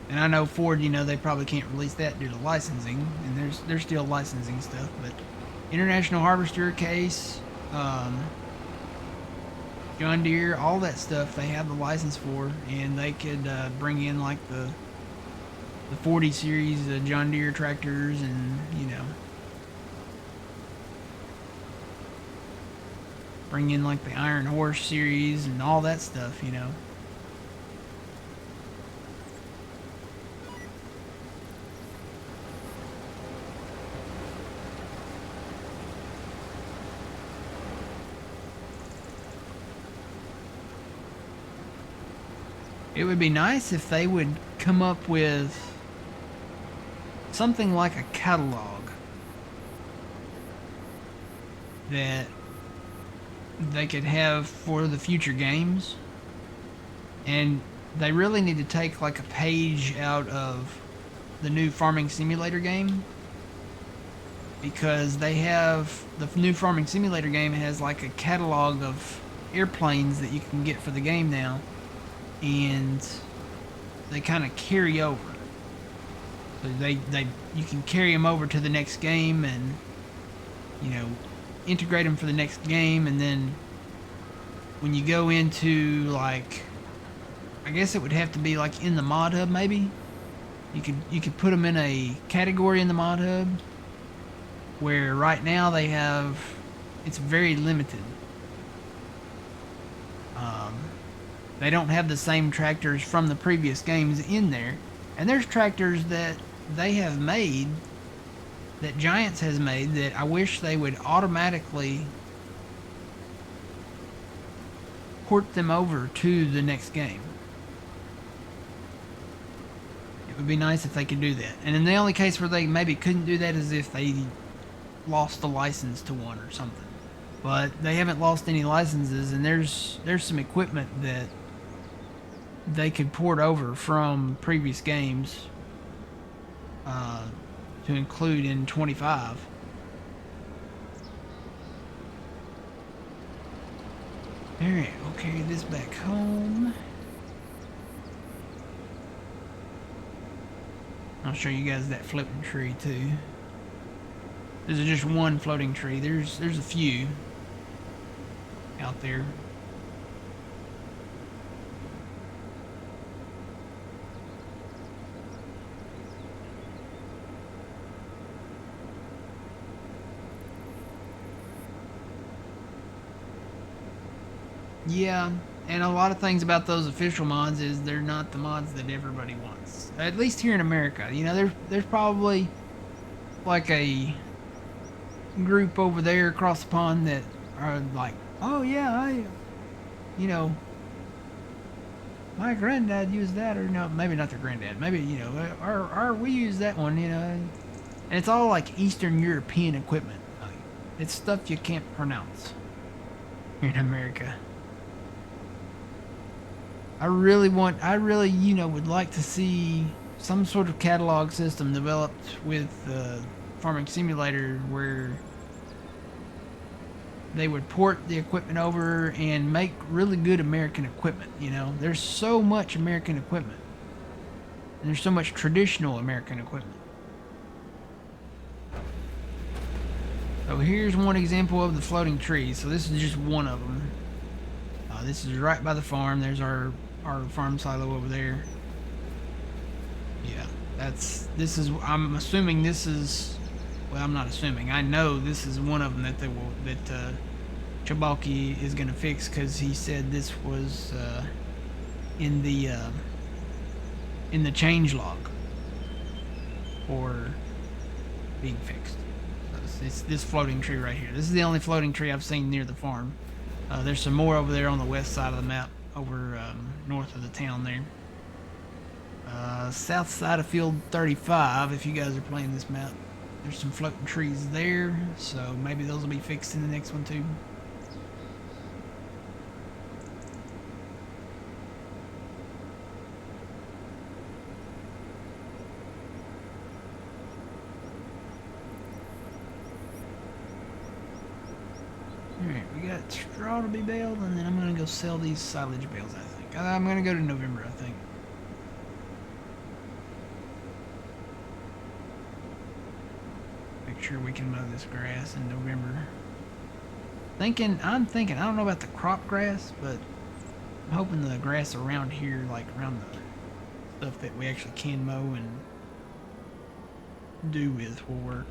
And I know Ford, you know, they probably can't release that due to licensing, and there's still licensing stuff, but International Harvester case, John Deere, all that stuff they have the license for, and they could bring in like the 40 series John Deere tractors, and, you know, bring in like the Iron Horse series and all that stuff, you know. It would be nice if they would come up with something like a catalog that they could have for the future games. And they really need to take like a page out of the new Farming Simulator game, because they have the new Farming Simulator game has like a catalog of airplanes that you can get for the game now, and they kind of carry over. So they you can carry them over to the next game, and you know, integrate them for the next game, and then when you go into, like, I guess it would have to be like in the mod hub maybe. You could put them in a category in the mod hub, where right now they have, it's very limited. They don't have the same tractors from the previous games in there, and there's tractors that they have made, that Giants has made, that I wish they would automatically port them over to the next game. It would be nice if they could do that. And in the only case where they maybe couldn't do that is if they lost the license to one or something. But they haven't lost any licenses, and there's some equipment that they could port over from previous games to include in 25. Alright, we'll carry this back home. I'll show you guys that floating tree too. This is just one floating tree. There's a few out there. Yeah, and a lot of things about those official mods is they're not the mods that everybody wants. At least here in America. You know, there's probably like a group over there across the pond that are like, oh yeah, you know, my granddad used that, or no, maybe not their granddad, maybe, you know, we use that one, you know, and it's all like Eastern European equipment. Like, it's stuff you can't pronounce here in America. I really, you know, would like to see some sort of catalog system developed with Farming Simulator, where they would port the equipment over and make really good American equipment. You know, there's so much American equipment, and there's so much traditional American equipment. So here's one example of the floating tree. So this is just one of them. This is right by the farm. There's our farm silo over there. Yeah, I'm assuming this is, well, I'm not assuming, I know this is one of them that Chabalki is going to fix, because he said this was in the change log for being fixed. So it's this floating tree right here. This is the only floating tree I've seen near the farm. There's some more over there on the west side of the map, over north of the town there. South side of field 35, if you guys are playing this map. There's some floating trees there, so maybe those will be fixed in the next one too. Alright, we got straw to be baled, and then I'm going to go sell these silage bales, I think. I'm going to go to November, I think. Make sure we can mow this grass in November. I'm thinking, I don't know about the crop grass, but I'm hoping the grass around here, like around the stuff that we actually can mow and do with, will work.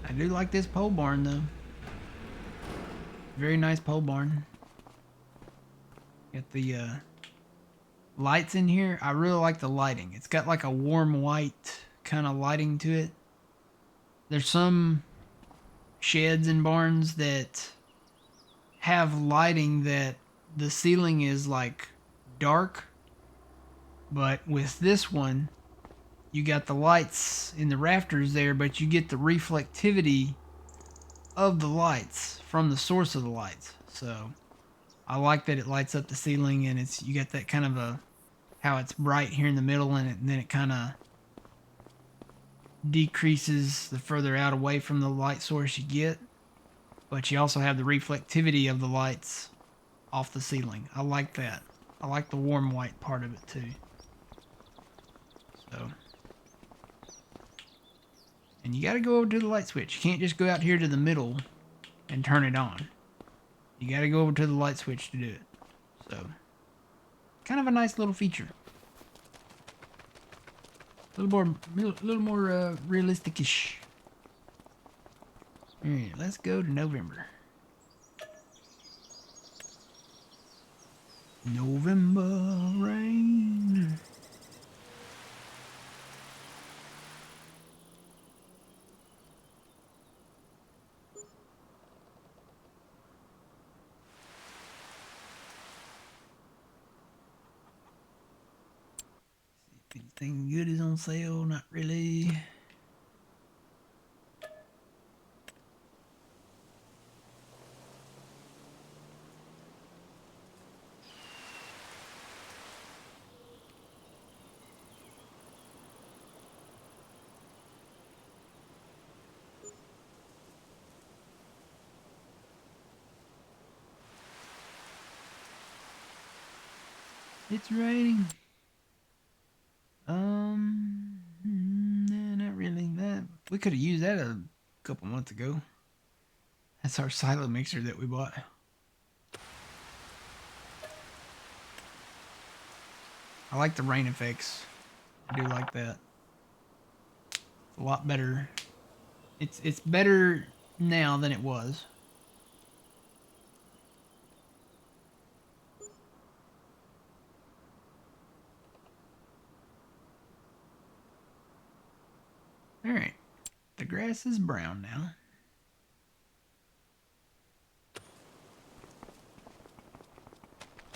I do like this pole barn though. Very nice pole barn. Got the lights in here. I really like the lighting. It's got like a warm white kind of lighting to it. There's some sheds and barns that have lighting that the ceiling is like dark, but with this one you got the lights in the rafters there, but you get the reflectivity of the lights from the source of the lights. So I like that it lights up the ceiling, and it's, you got that kind of a, how it's bright here in the middle, and then it kind of decreases the further out away from the light source you get. But you also have the reflectivity of the lights off the ceiling. I like that. I like the warm white part of it too. So, and you got to go over to the light switch. You can't just go out here to the middle and turn it on. You got to go over to the light switch to do it. So, kind of a nice little feature. A little more realistic-ish. All right, let's go to November. November rain. See if anything good is on sale. Not really. It's raining. Nah, not really. That we could have used that a couple months ago. That's our silo mixer that we bought. I like the rain effects. I do like that. It's a lot better. It's better now than it was. All right, the grass is brown now.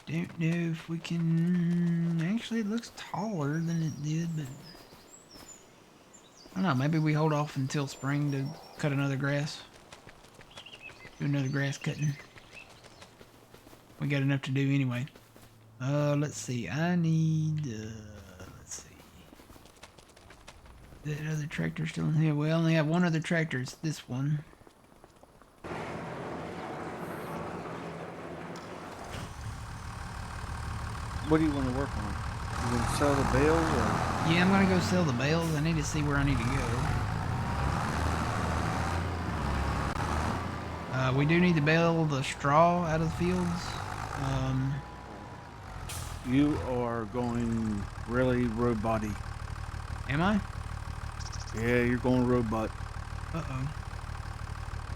Don't know if we can. Actually, it looks taller than it did, but I don't know. Maybe we hold off until spring to cut another grass. Do another grass cutting. We got enough to do anyway. Let's see. I need. Let's see. That other tractor still in here. We only have one other tractor. It's this one. What do you want to work on? You want to sell the bales, or? Yeah, I'm gonna go sell the bales. I need to see where I need to go. We do need to bale the straw out of the fields. You are going really road body. Am I? Yeah, you're going robot. Uh-oh.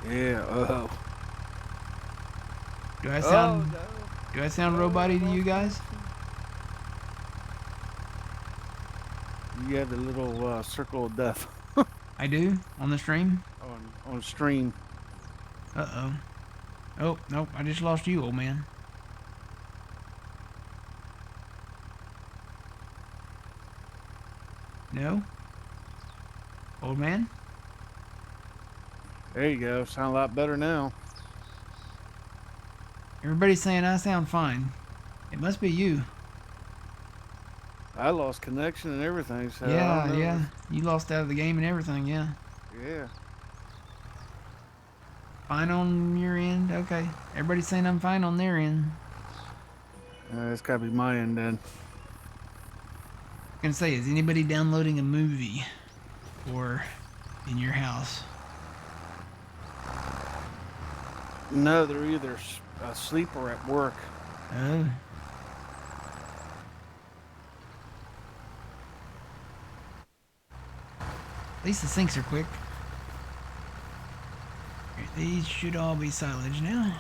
Yeah, uh-oh. Do I sound... Oh, no. Do I sound robot-y to you guys? You have the little circle of death. I do? On the stream? on stream. Uh-oh. Oh, nope. I just lost you, old man. No? Old man? There you go. Sound a lot better now. Everybody's saying I sound fine. It must be you. I lost connection and everything, so I don't Yeah, know. yeah. You lost out of the game and everything, yeah. Yeah. Fine on your end? Okay. Everybody's saying I'm fine on their end. It's got to be my end then. I was gonna say, is anybody downloading a movie or in your house? No, they're either asleep or at work. Oh. At least the sinks are quick. These should all be silage now.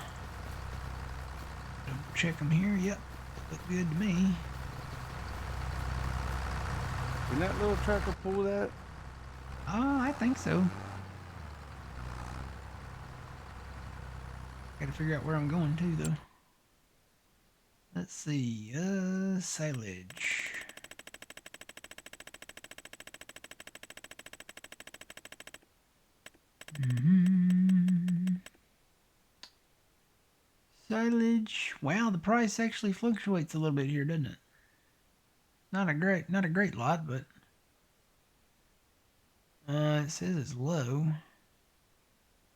Double check them here. Yep, look good to me. Can that little tractor pull that? Oh, I think so. Gotta figure out where I'm going to, though. Let's see. Silage. Silage. Wow, the price actually fluctuates a little bit here, doesn't it? Not a great lot, but it says it's low.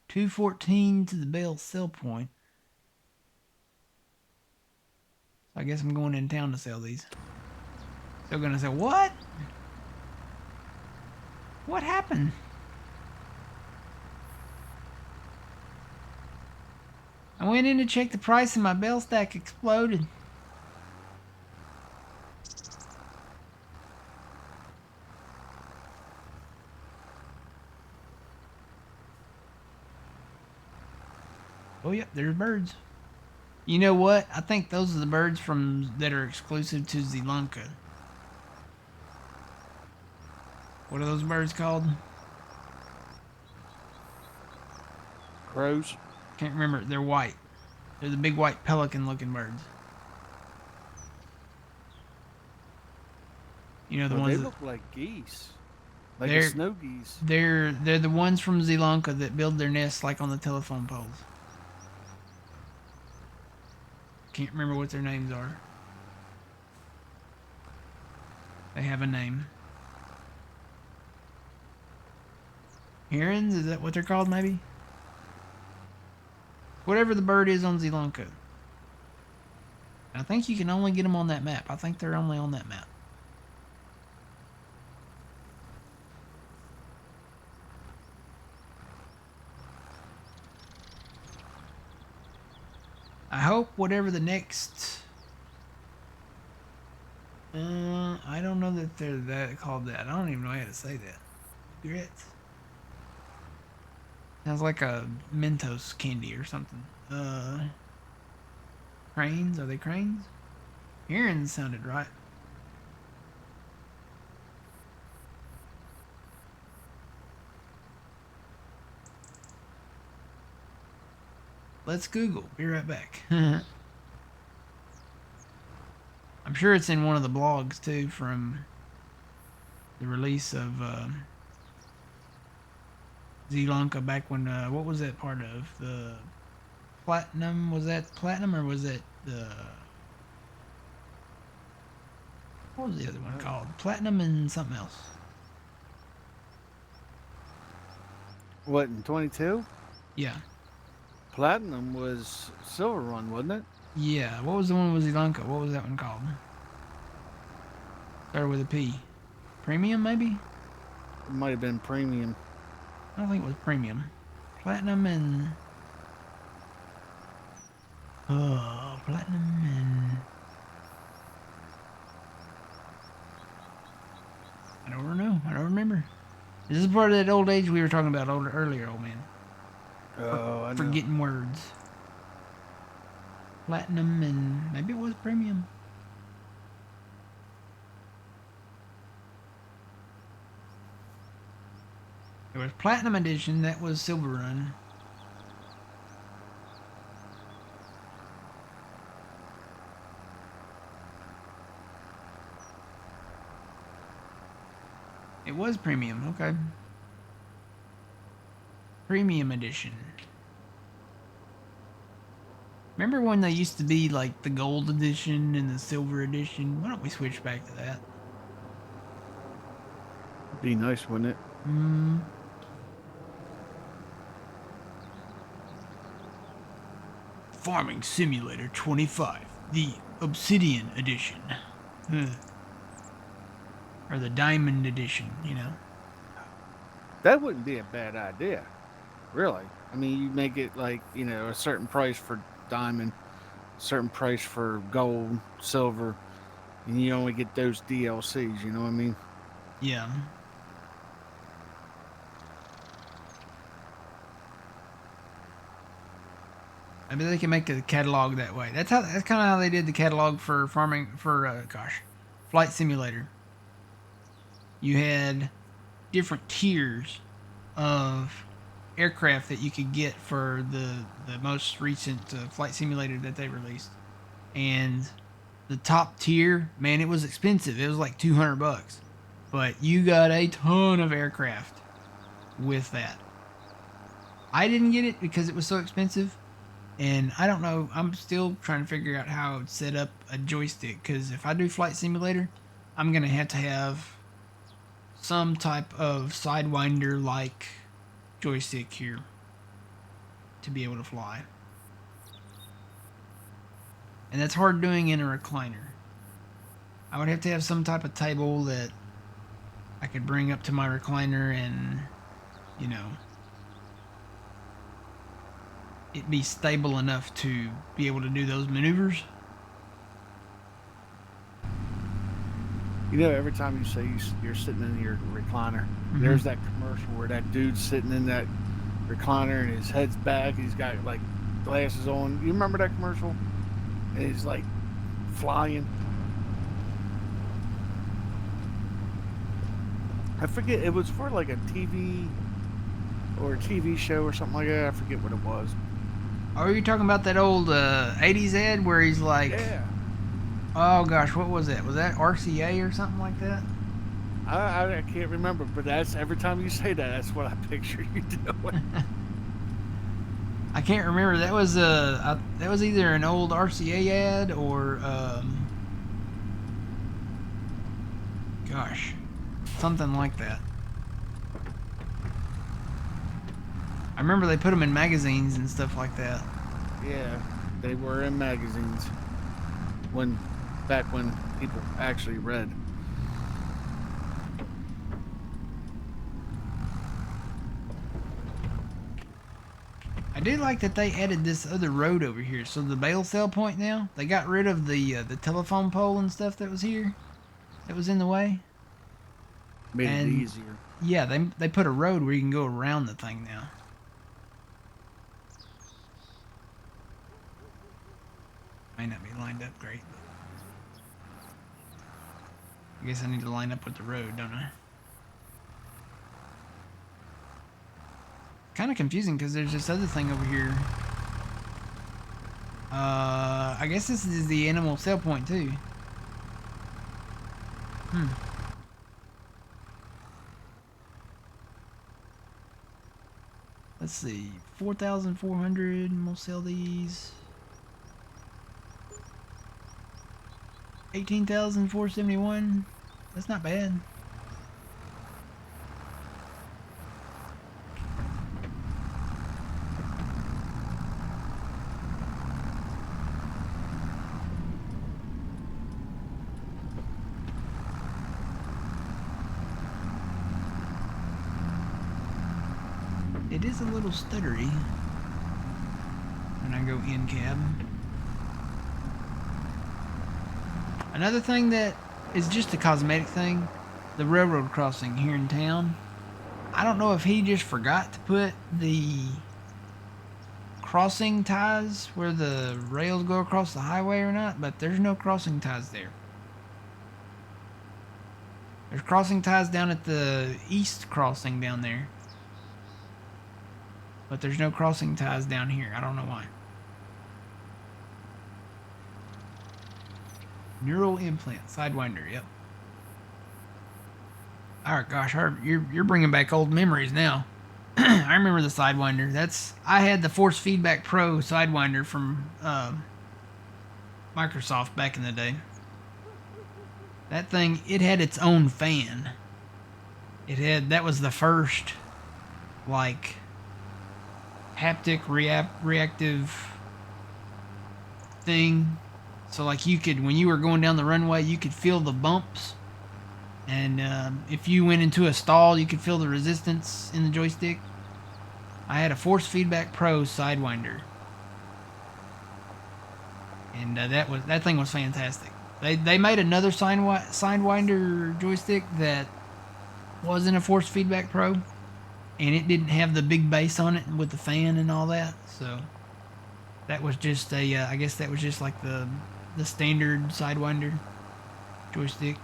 214 to the bale sell point. So I guess I'm going in town to sell these. They're gonna say, what? What happened? I went in to check the price and my bale stack exploded. Oh, yep, there's birds. You know what? I think those are the birds that are exclusive to Sri Lanka. What are those birds called? Crows? Can't remember. They're white. They're the big white pelican-looking birds. You know the Well, ones they that look like geese. Like they're snow geese. they're the ones from Sri Lanka that build their nests like on the telephone poles. Can't remember what their names are. They have a name. Herons? Is that what they're called, maybe? Whatever the bird is on Sri Lanka. I think you can only get them on that map. I think they're only on that map. I hope whatever the next... I don't know that they're called that. I don't even know how to say that. Grits. Sounds like a Mentos candy or something. Cranes? Are they cranes? Herons sounded right. Let's Google. Be right back. I'm sure it's in one of the blogs too from the release of Sri Lanka back when what was that part of the platinum? Was that platinum or was that the what was the other one called? Platinum and something else. What, in 22? Yeah. Platinum was Silver Run, wasn't it? Yeah. What was the one with Sri Lanka? What was that one called? Started with a P. Premium maybe? It might have been Premium. I don't think it was premium. Platinum and platinum and I don't know. I don't remember. This is part of that old age we were talking about earlier, old man. Oh, I know. Forgetting words. Platinum and maybe it was premium. There was Platinum Edition, that was Silver Run. It was premium, okay. Premium Edition. Remember when they used to be like the Gold Edition and the Silver Edition? Why don't we switch back to that? Be nice, wouldn't it? Farming Simulator 25, the Obsidian Edition. Or the Diamond Edition, you know. That wouldn't be a bad idea. Really. I mean, you make it like, a certain price for diamond, certain price for gold, silver, and you only get those DLCs, you know what I mean? Yeah. Maybe they can make a catalog that way. That's kind of how they did the catalog for farming for Flight Simulator. You had different tiers of aircraft that you could get for the most recent Flight Simulator that they released, and the top tier, man, it was expensive. It was like $200, but you got a ton of aircraft with that. I didn't get it because it was so expensive. And I don't know, I'm still trying to figure out how I would set up a joystick, because if I do Flight Simulator, I'm going to have some type of Sidewinder like joystick here to be able to fly. And that's hard doing in a recliner. I would have to have some type of table that I could bring up to my recliner and, you know, it be stable enough to be able to do those maneuvers. You know, every time you say you're sitting in your recliner, there's that commercial where that dude's sitting in that recliner and his head's back. He's got like glasses on. You remember that commercial? And he's like flying. I forget. It was for like a TV or a TV show or something like that. I forget what it was. Are you talking about that old 80s ad where he's like... Yeah. Oh gosh, what was that? Was that RCA or something like that? I can't remember, but that's every time you say that, that's what I picture you doing. I can't remember. That was either an old RCA ad or gosh, something like that. I remember they put them in magazines and stuff like that. Yeah, they were in magazines back when people actually read. I do like that they added this other road over here. So the bale sale point now, they got rid of the telephone pole and stuff that was here, that was in the way. Made it easier. Yeah, they put a road where you can go around the thing now. Might not be lined up great, but I guess I need to line up with the road, don't I? Kind of confusing because there's this other thing over here. I guess this is the animal sale point too. Let's see, 4,400, and we'll sell these. 18,471. That's not bad. It is a little stuttery when I go in cab. Another thing that is just a cosmetic thing, the railroad crossing here in town. I don't know if he just forgot to put the crossing ties where the rails go across the highway or not, but there's no crossing ties there. There's crossing ties down at the east crossing down there, but there's no crossing ties down here. I don't know why. Neural implant, Sidewinder, yep. Alright, gosh, you're bringing back old memories now. I remember the Sidewinder. I had the Force Feedback Pro Sidewinder from Microsoft back in the day. That thing, it had its own fan. That was the first, like, haptic reactive thing. So like you could, when you were going down the runway, you could feel the bumps. And if you went into a stall, you could feel the resistance in the joystick. I had a Force Feedback Pro Sidewinder. And that thing was fantastic. They made another Sidewinder joystick that wasn't a Force Feedback Pro. And it didn't have the big bass on it with the fan and all that. So That was just a, I guess that was just like the standard Sidewinder joystick.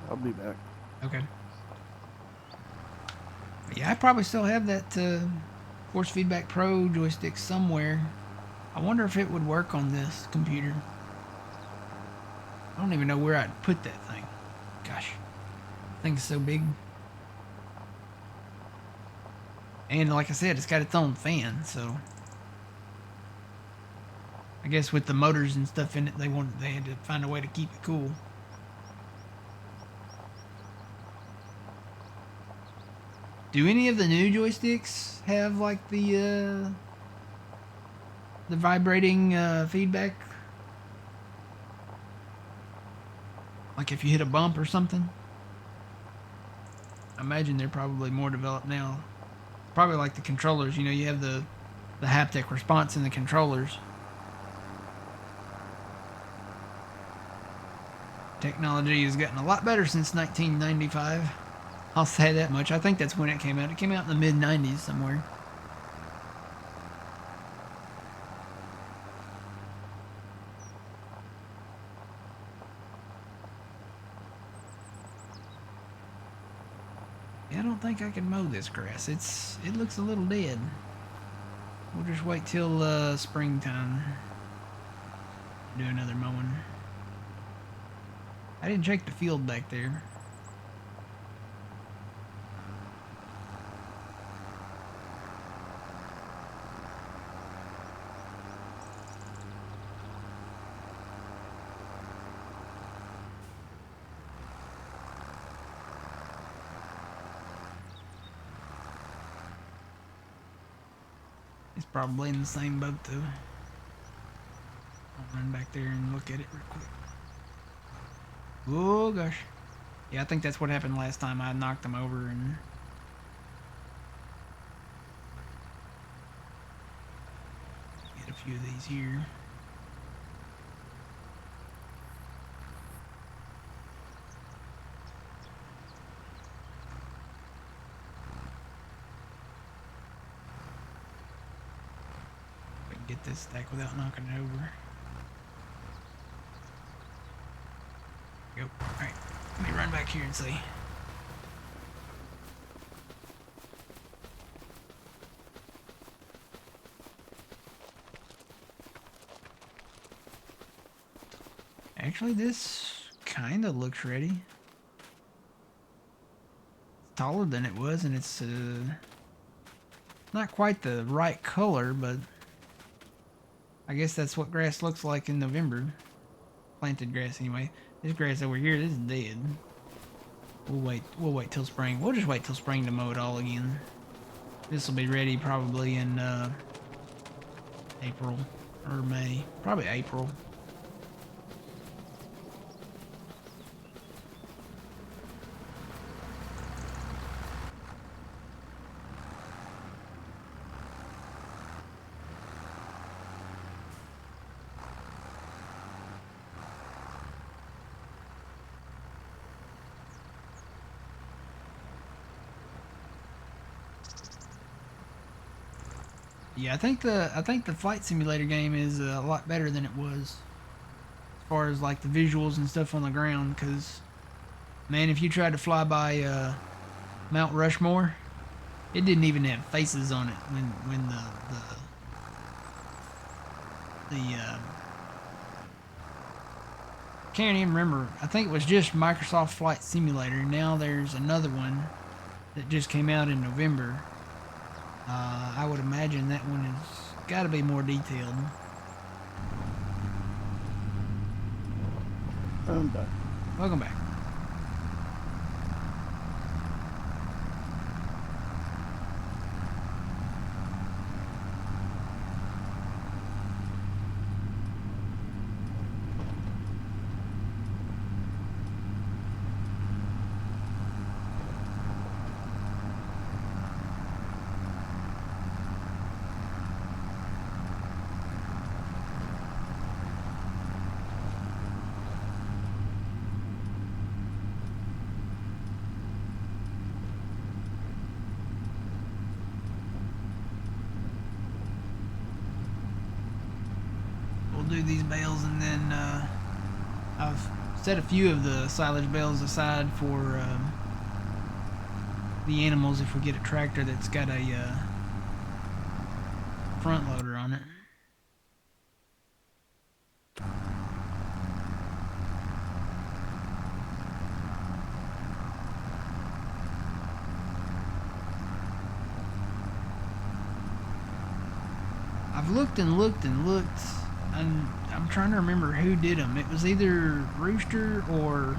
I'll be back. Okay. But yeah, I probably still have that Force Feedback Pro joystick somewhere. I wonder if it would work on this computer. I don't even know where I'd put that thing. Gosh, that thing's so big. And like I said, it's got its own fan, so I guess with the motors and stuff in it, they had to find a way to keep it cool. Do any of the new joysticks have like the vibrating feedback? Like if you hit a bump or something? I imagine they're probably more developed now. Probably like the controllers, you know, you have the haptic response in the controllers. Technology has gotten a lot better since 1995. I'll say that much. I think that's when it came out. It came out in the mid-90s somewhere. Yeah, I don't think I can mow this grass. It looks a little dead. We'll just wait till springtime. Do another mowing. I didn't check the field back there. It's probably in the same boat though. I'll run back there and look at it real quick. Oh gosh. Yeah, I think that's what happened last time. I knocked them over and get a few of these here. If I can get this stack without knocking it over. Go. Alright, let me run back here and see. Actually, this kind of looks ready. It's taller than it was, and it's not quite the right color, but I guess that's what grass looks like in November. Planted grass anyway. This grass over here, this is dead. We'll wait till spring. We'll just wait till spring to mow it all again. This will be ready probably in April or May. Probably April. Yeah, I think the flight simulator game is a lot better than it was, as far as like the visuals and stuff on the ground. Cause man, if you tried to fly by Mount Rushmore, it didn't even have faces on it when the can't even remember. I think it was just Microsoft Flight Simulator. Now there's another one that just came out in November. I would imagine that one has got to be more detailed. I'm back. Welcome back. do these bales, and then I've set a few of the silage bales aside for the animals if we get a tractor that's got a front loader on it. I've looked and looked and looked, and I'm trying to remember who did them. It was either Rooster or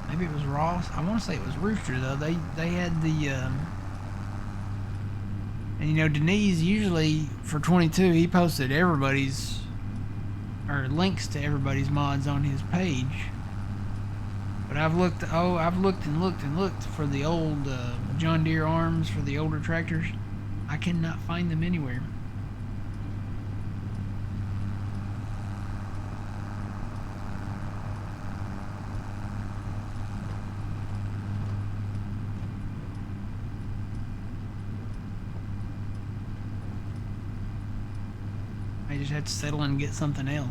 maybe it was Ross. I want to say it was Rooster though. They had the and you know, Denise usually for 22 he posted everybody's or links to everybody's mods on his page. But I've looked and looked and looked for the old John Deere arms for the older tractors. I cannot find them anywhere. I just have to settle and get something else.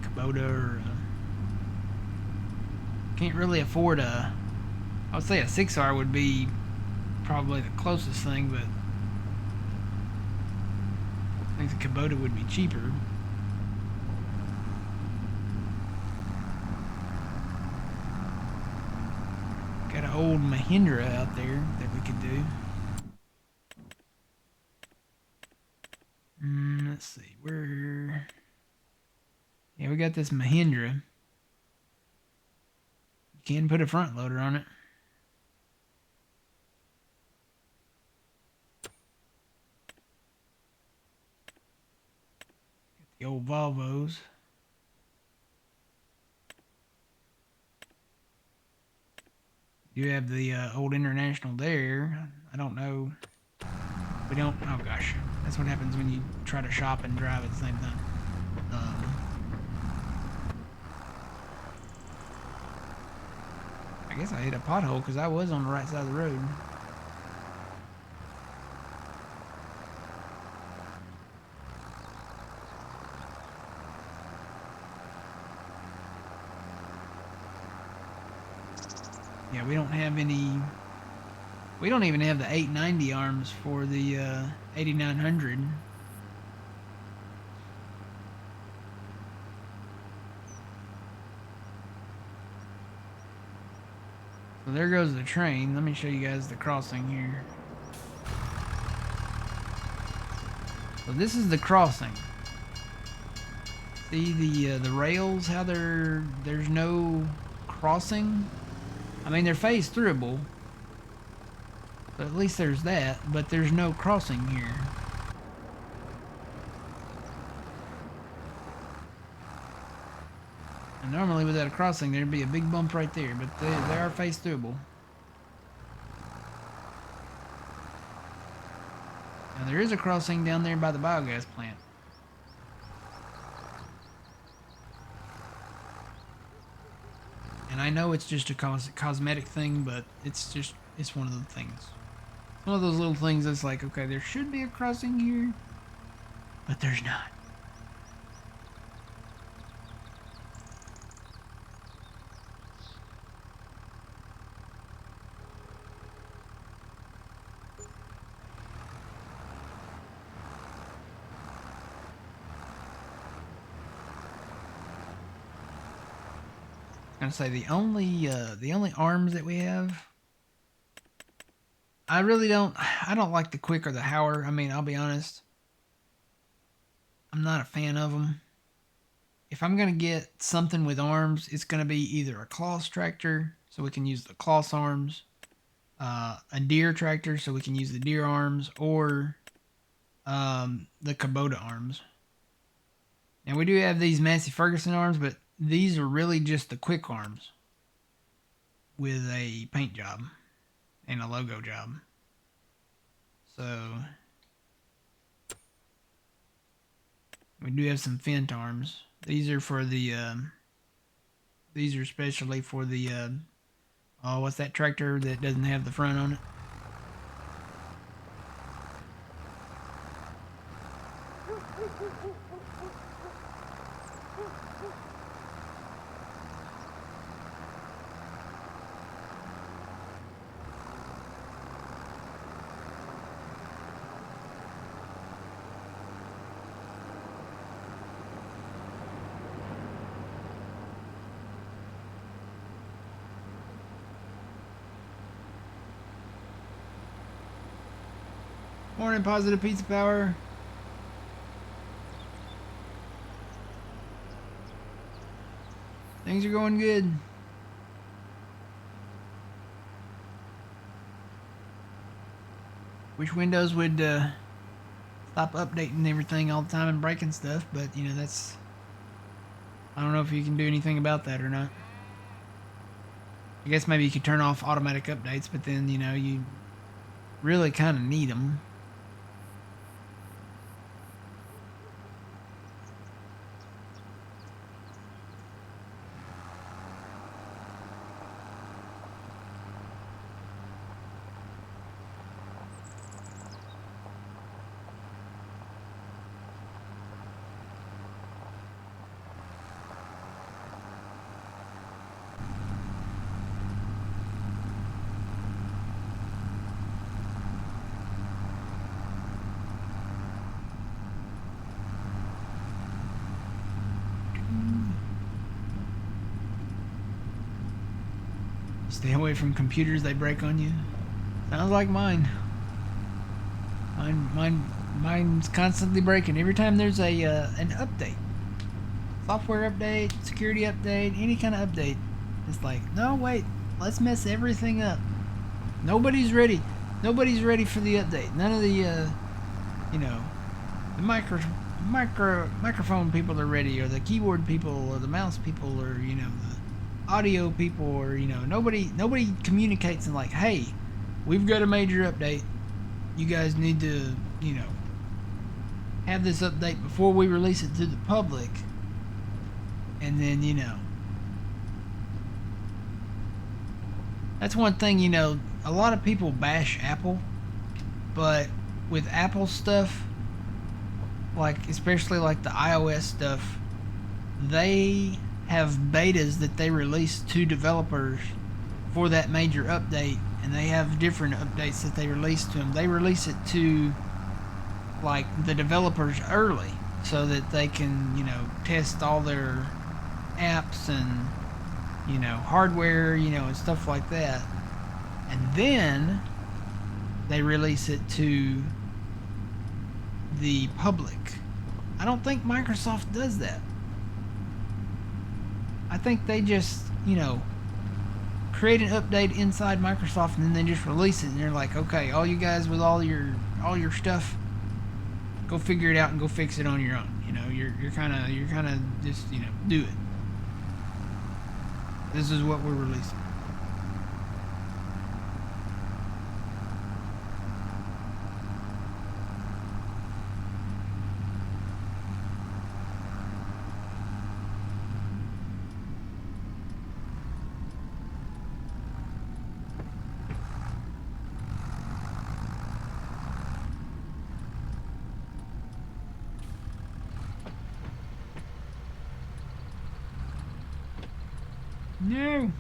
Kubota or can't really afford a. I would say a 6R would be probably the closest thing, but I think the Kubota would be cheaper. Got an old Mahindra out there that we could do. Let's see, where... Yeah, we got this Mahindra. You can put a front loader on it. Got the old Volvos. You have the old International there. I don't know. We don't... Oh, gosh. That's what happens when you try to shop and drive at the same time. I guess I hit a pothole because I was on the right side of the road. Yeah, we don't have any... We don't even have the 890 arms for the 8900. So there goes the train. Let me show you guys the crossing here. So this is the crossing. See the rails, how there's no crossing? I mean, they're phase throughable. So at least there's that, but there's no crossing here. And normally without a crossing there'd be a big bump right there, but they are phase throughable. Now there is a crossing down there by the biogas plant. And I know it's just a cosmetic thing, but it's one of the things. One of those little things that's like, okay, there should be a crossing here, but there's not. I was gonna say the only arms that we have, I don't like the Quick or the Hauer. I mean, I'll be honest, I'm not a fan of them. If I'm gonna get something with arms, it's gonna be either a Kloss tractor, so we can use the Kloss arms, a Deere tractor, so we can use the Deere arms, or the Kubota arms. Now we do have these Massey Ferguson arms, but these are really just the quick arms with a paint job and a logo job. So we do have some Fendt arms. These are for the these are especially for the oh, what's that tractor that doesn't have the front on it? Morning, Positive Pizza Power. Things are going good. Wish Windows would stop updating everything all the time and breaking stuff, but you know, that's, I don't know if you can do anything about that or not. I guess maybe you could turn off automatic updates, but then, you know, you really kind of need them. Stay away from computers, they break on you. Sounds like mine. Mine's constantly breaking. Every time there's a an update, software update, security update, any kind of update, it's like, no, wait, let's mess everything up. Nobody's ready. Nobody's ready for the update. None of the, you know, the microphone people are ready, or the keyboard people, or the mouse people, or you know, the audio people, or you know, nobody communicates and like, hey, we've got a major update, you guys need to, you know, have this update before we release it to the public. And then, you know, that's one thing, you know, a lot of people bash Apple, but with Apple stuff, like especially like the iOS stuff, they have betas that they release to developers for that major update, and they have different updates that they release to them. They release it to like the developers early so that they can, you know, test all their apps and, you know, hardware, you know, and stuff like that. And then they release it to the public. I don't think Microsoft does that. I think they just, you know, create an update inside Microsoft and then they just release it, and they're like, okay, all you guys with all your stuff, go figure it out and go fix it on your own. You know, you're kind of just, you know, do it. This is what we're releasing. No.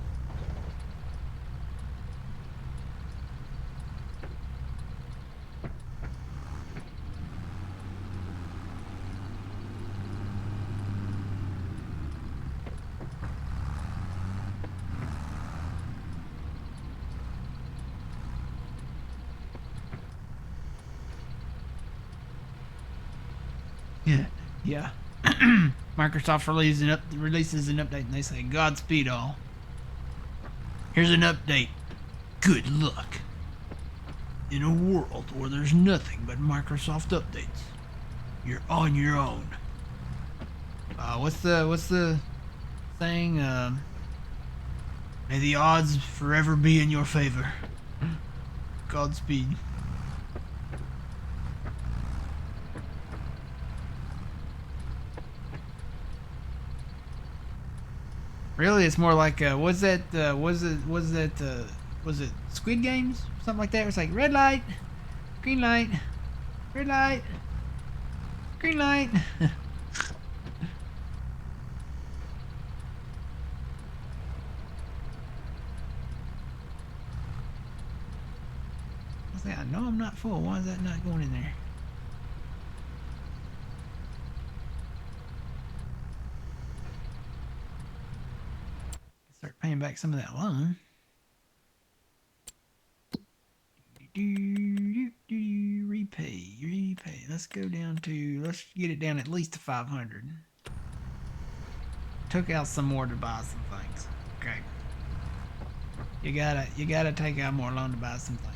Yeah. Microsoft releases an update and they say, Godspeed all. Here's an update. Good luck. In a world where there's nothing but Microsoft updates, you're on your own. What's the saying? May the odds forever be in your favor. Godspeed. Really, it's more like was it Squid Games? Something like that. It's like red light, green light, red light, Green light. I know I'm not full. Why is that not going in there? Start paying back some of that loan. Repay. Let's go down to, let's get it down at least to 500. Took out some more to buy some things. Okay. You gotta take out more loan to buy some things.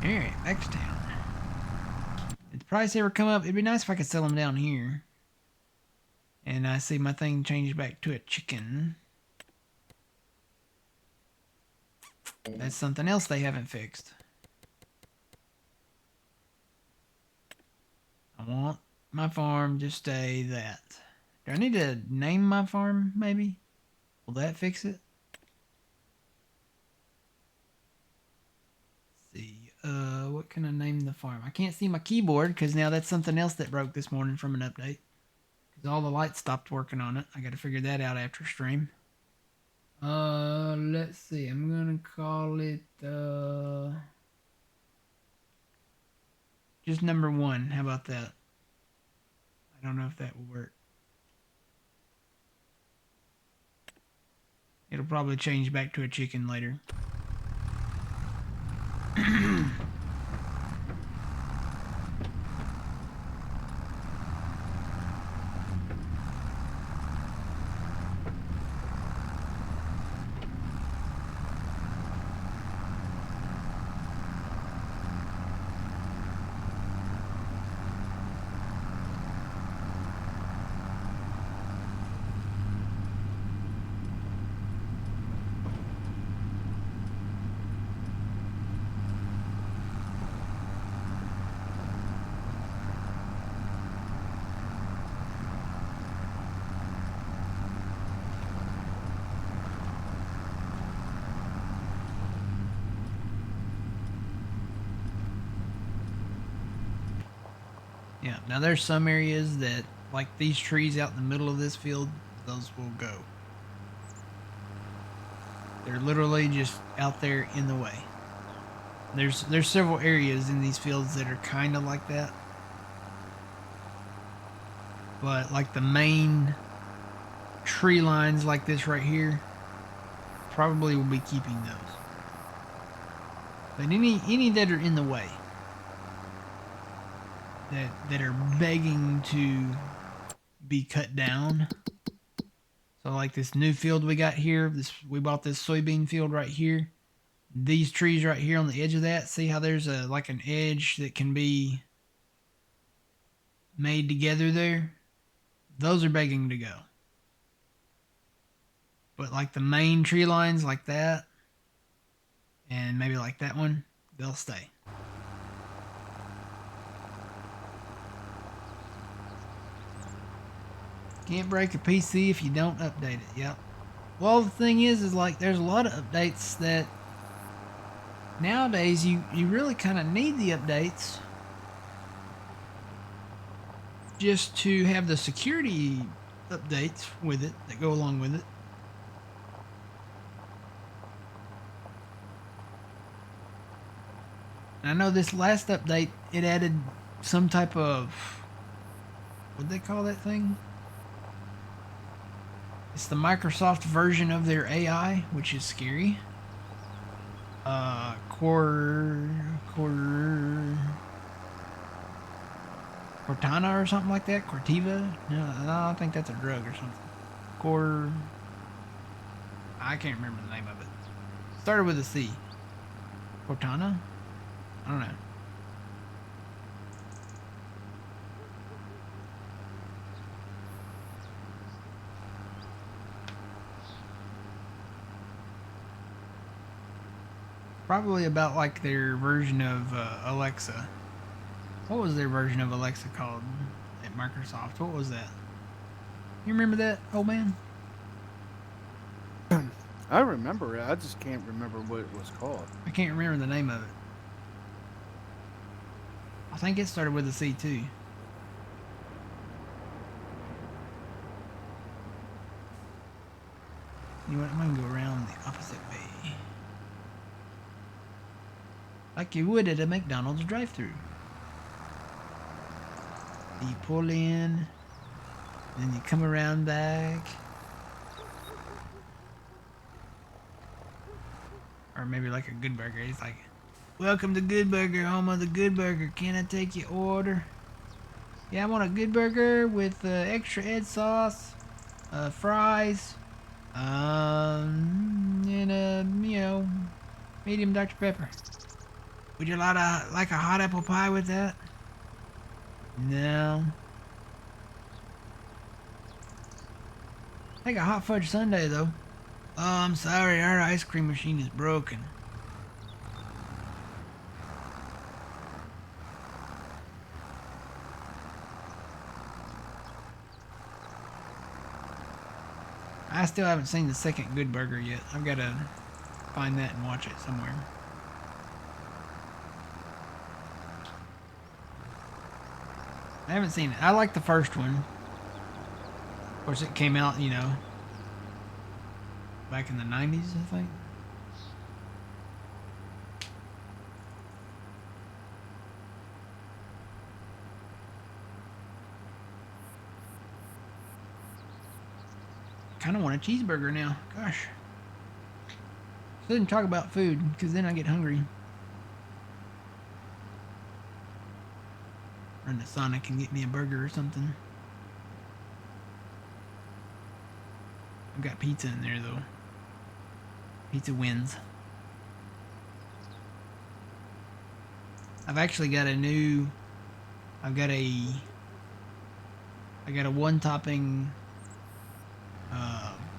Alright, back to town. Did the price ever come up? It'd be nice if I could sell them down here. And I see my thing changed back to a chicken. That's something else they haven't fixed. I want my farm to stay that. Do I need to name my farm, maybe? Will that fix it? Let's see. What can I name the farm? I can't see my keyboard because now that's something else that broke this morning from an update. Because all the lights stopped working on it. I got to figure that out after stream. Let's see. I'm gonna call it just number 1. How about that? I don't know if that will work. It'll probably change back to a chicken later. Yeah, now there's some areas that, like these trees out in the middle of this field, those will go. They're literally just out there in the way. There's several areas in these fields that are kind of like that. But like the main tree lines like this right here, probably will be keeping those. But any that are in the way, that are begging to be cut down. So like this new field we got here, we bought this soybean field right here. These trees right here on the edge of that, see how there's like an edge that can be made together there? Those are begging to go. But like the main tree lines like that, and maybe like that one, they'll stay. Can't break a PC if you don't update it. Yep. Well, the thing is like there's a lot of updates that nowadays you really kind of need the updates just to have the security updates with it that go along with it. And I know this last update, it added some type of, what'd they call that thing? It's the Microsoft version of their AI, which is scary. Cortana or something like that? Cortiva? No, I think that's a drug or something. I can't remember the name of it. Started with a C. Cortana? I don't know. Probably about like their version of Alexa. What was their version of Alexa called at Microsoft? What was that? You remember that, old man? I remember it. I just can't remember what it was called. I can't remember the name of it. I think it started with a C too. You know what? I'm gonna go around the opposite way. Like you would at a McDonald's drive-thru. You pull in, then you come around back. Or maybe like a Good Burger. It's like, welcome to Good Burger, home of the Good Burger. Can I take your order? Yeah, I want a Good Burger with extra ed sauce, fries, and medium Dr. Pepper. Would you like a hot apple pie with that? No. Take a hot fudge sundae though. Oh, I'm sorry, our ice cream machine is broken. I still haven't seen the second Good Burger yet. I've got to find that and watch it somewhere. I haven't seen it. I like the first one. Of course, it came out, back in the 90s, I think. Kind of want a cheeseburger now. Gosh. Shouldn't talk about food, because then I get hungry. Run to Sonic and get me a burger or something. I've got pizza in there, though. Pizza wins. I've actually got a new... I got a one topping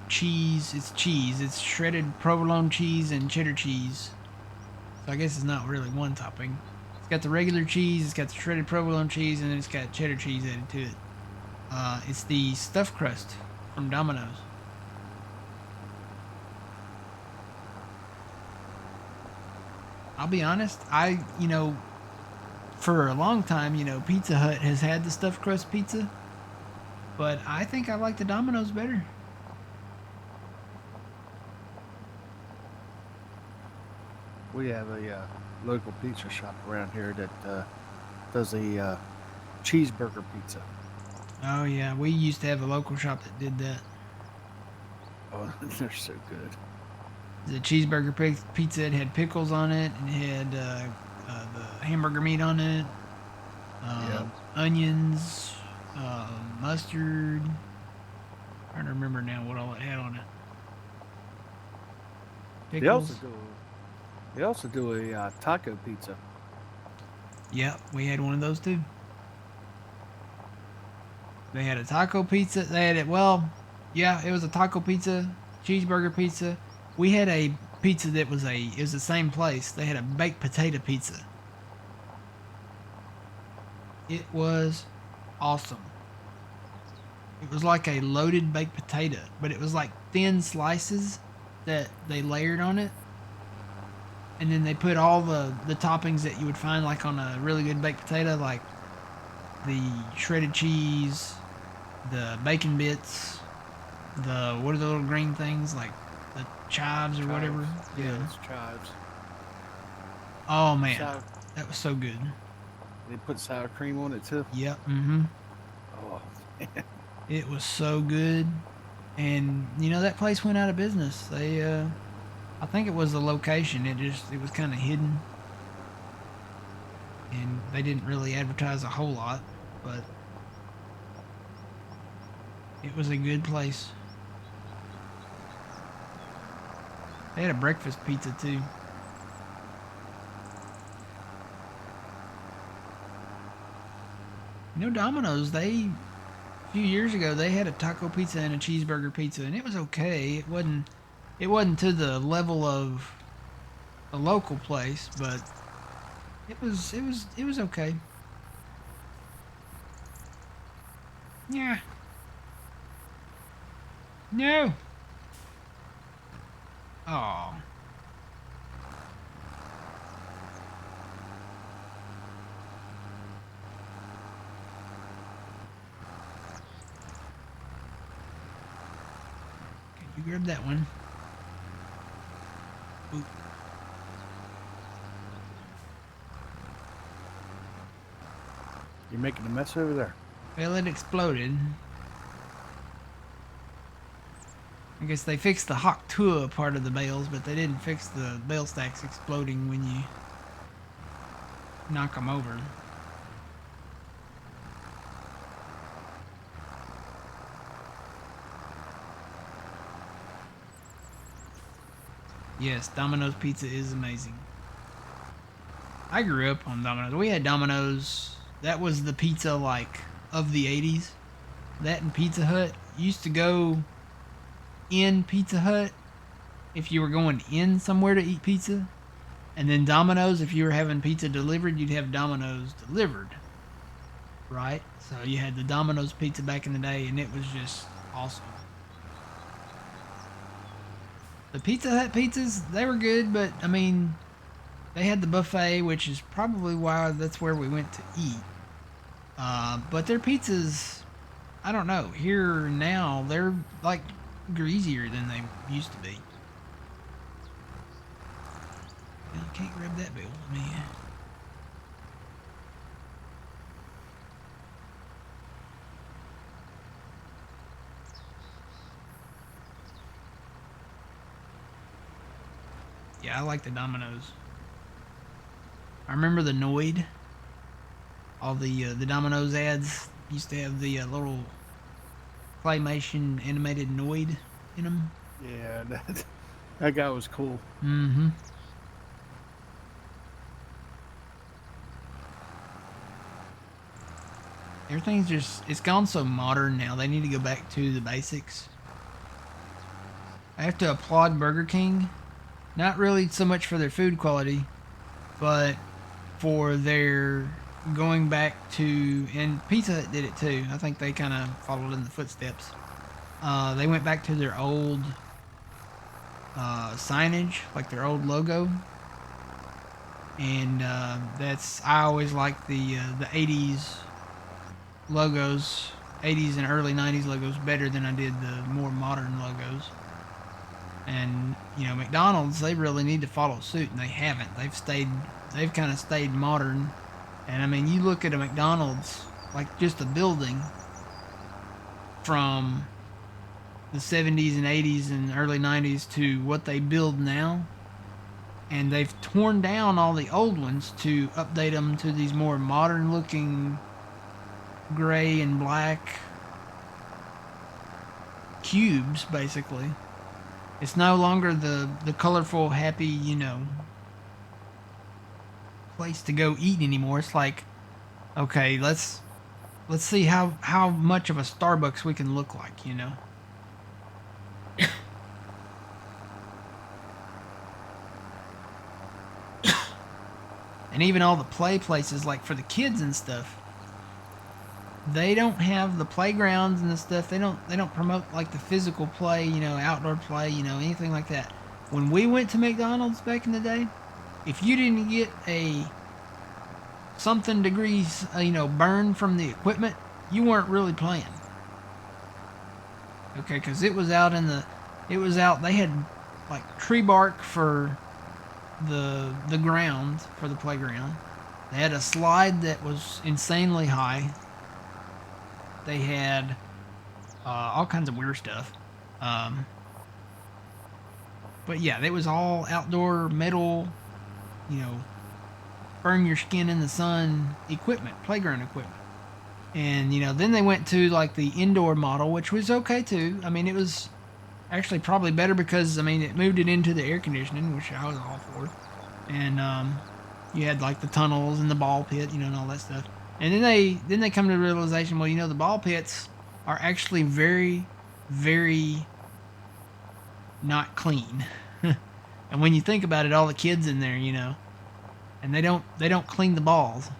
cheese. It's cheese. It's shredded provolone cheese and cheddar cheese. So I guess it's not really one topping. It's got the regular cheese, it's got the shredded provolone cheese, and then it's got cheddar cheese added to it. It's the stuffed crust from Domino's. I'll be honest, for a long time, Pizza Hut has had the stuffed crust pizza, but I think I like the Domino's better. We have a local pizza shop around here that does a cheeseburger pizza. Oh yeah, we used to have a local shop that did that. Oh, they're so good. The cheeseburger pizza, it had pickles on it, and it had the hamburger meat on it, onions, mustard. I'm trying to remember now what all it had on it. Pickles. They also do a taco pizza. Yep, we had one of those too. They had a taco pizza. They had it. Well, yeah, it was a taco pizza, cheeseburger pizza. We had a pizza that was it was the same place. They had a baked potato pizza. It was awesome. It was like a loaded baked potato, but it was like thin slices that they layered on it. And then they put all the toppings that you would find like on a really good baked potato, like the shredded cheese, the bacon bits, what are the little green things, like the chives or whatever? Yeah, it's chives. Oh man, that was so good. They put sour cream on it too? Yep, mm-hmm. Oh, man. It was so good. And, that place went out of business. They, I think it was the location. It was kind of hidden. And they didn't really advertise a whole lot, but it was a good place. They had a breakfast pizza too. Domino's, a few years ago, they had a taco pizza and a cheeseburger pizza, and it was okay. It wasn't to the level of a local place, but it was okay. Yeah. No. Oh. Can you grab that one? Ooh. You're making a mess over there. Well, it exploded. I guess they fixed the Hawk Tua part of the bales, but they didn't fix the bale stacks exploding when you knock them over. Yes, Domino's pizza is amazing. I grew up on Domino's. We had Domino's. That was the pizza like of the 80s. That and Pizza Hut. You used to go in Pizza Hut if you were going in somewhere to eat pizza. And then Domino's, if you were having pizza delivered, you'd have Domino's delivered. Right? So you had the Domino's pizza back in the day, and it was just awesome. The Pizza Hut pizzas, they were good, but I mean, they had the buffet, which is probably why that's where we went to eat. But their pizzas, I don't know. Here now, they're like greasier than they used to be. I can't grab that bill, man. Yeah, I like the Domino's. I remember the Noid. All the Domino's ads used to have the little claymation animated Noid in them. Yeah, that guy was cool. Mm-hmm. Everything's just, it's gone so modern now. They need to go back to the basics. I have to applaud Burger King. Not really so much for their food quality, but for their going back to, and Pizza Hut did it too. I think they kind of followed in the footsteps. They went back to their old signage, like their old logo. And that's, I always liked the 80s logos, 80s and early 90s logos better than I did the more modern logos. And you know, McDonald's, they really need to follow suit, and they haven't. They've kind of stayed modern. And I mean, you look at a McDonald's, like just a building from the 70s and 80s and early 90s to what they build now, and they've torn down all the old ones to update them to these more modern looking gray and black cubes, basically. It's no longer the colorful, happy, you know, place to go eat anymore. It's like, okay, let's see how much of a Starbucks we can look like, you know. And even all the play places, like for the kids and stuff, they don't have the playgrounds and the stuff. They don't promote like the physical play, you know, outdoor play, you know, anything like that. When we went to McDonald's back in the day, if you didn't get a something degrees, you know, burn from the equipment, you weren't really playing. Okay, because it was out in the, it was out. They had like tree bark for the ground for the playground. They had a slide that was insanely high. They had all kinds of weird stuff. But yeah, it was all outdoor metal, you know, burn your skin in the sun equipment, playground equipment. And, you know, then they went to like the indoor model, which was okay too. I mean, it was actually probably better because, I mean, it moved it into the air conditioning, which I was all for. And you had like the tunnels and the ball pit, you know, and all that stuff. And then they come to the realization, well, you know, the ball pits are actually very, very not clean. And when you think about it, all the kids in there, you know, and they don't clean the balls.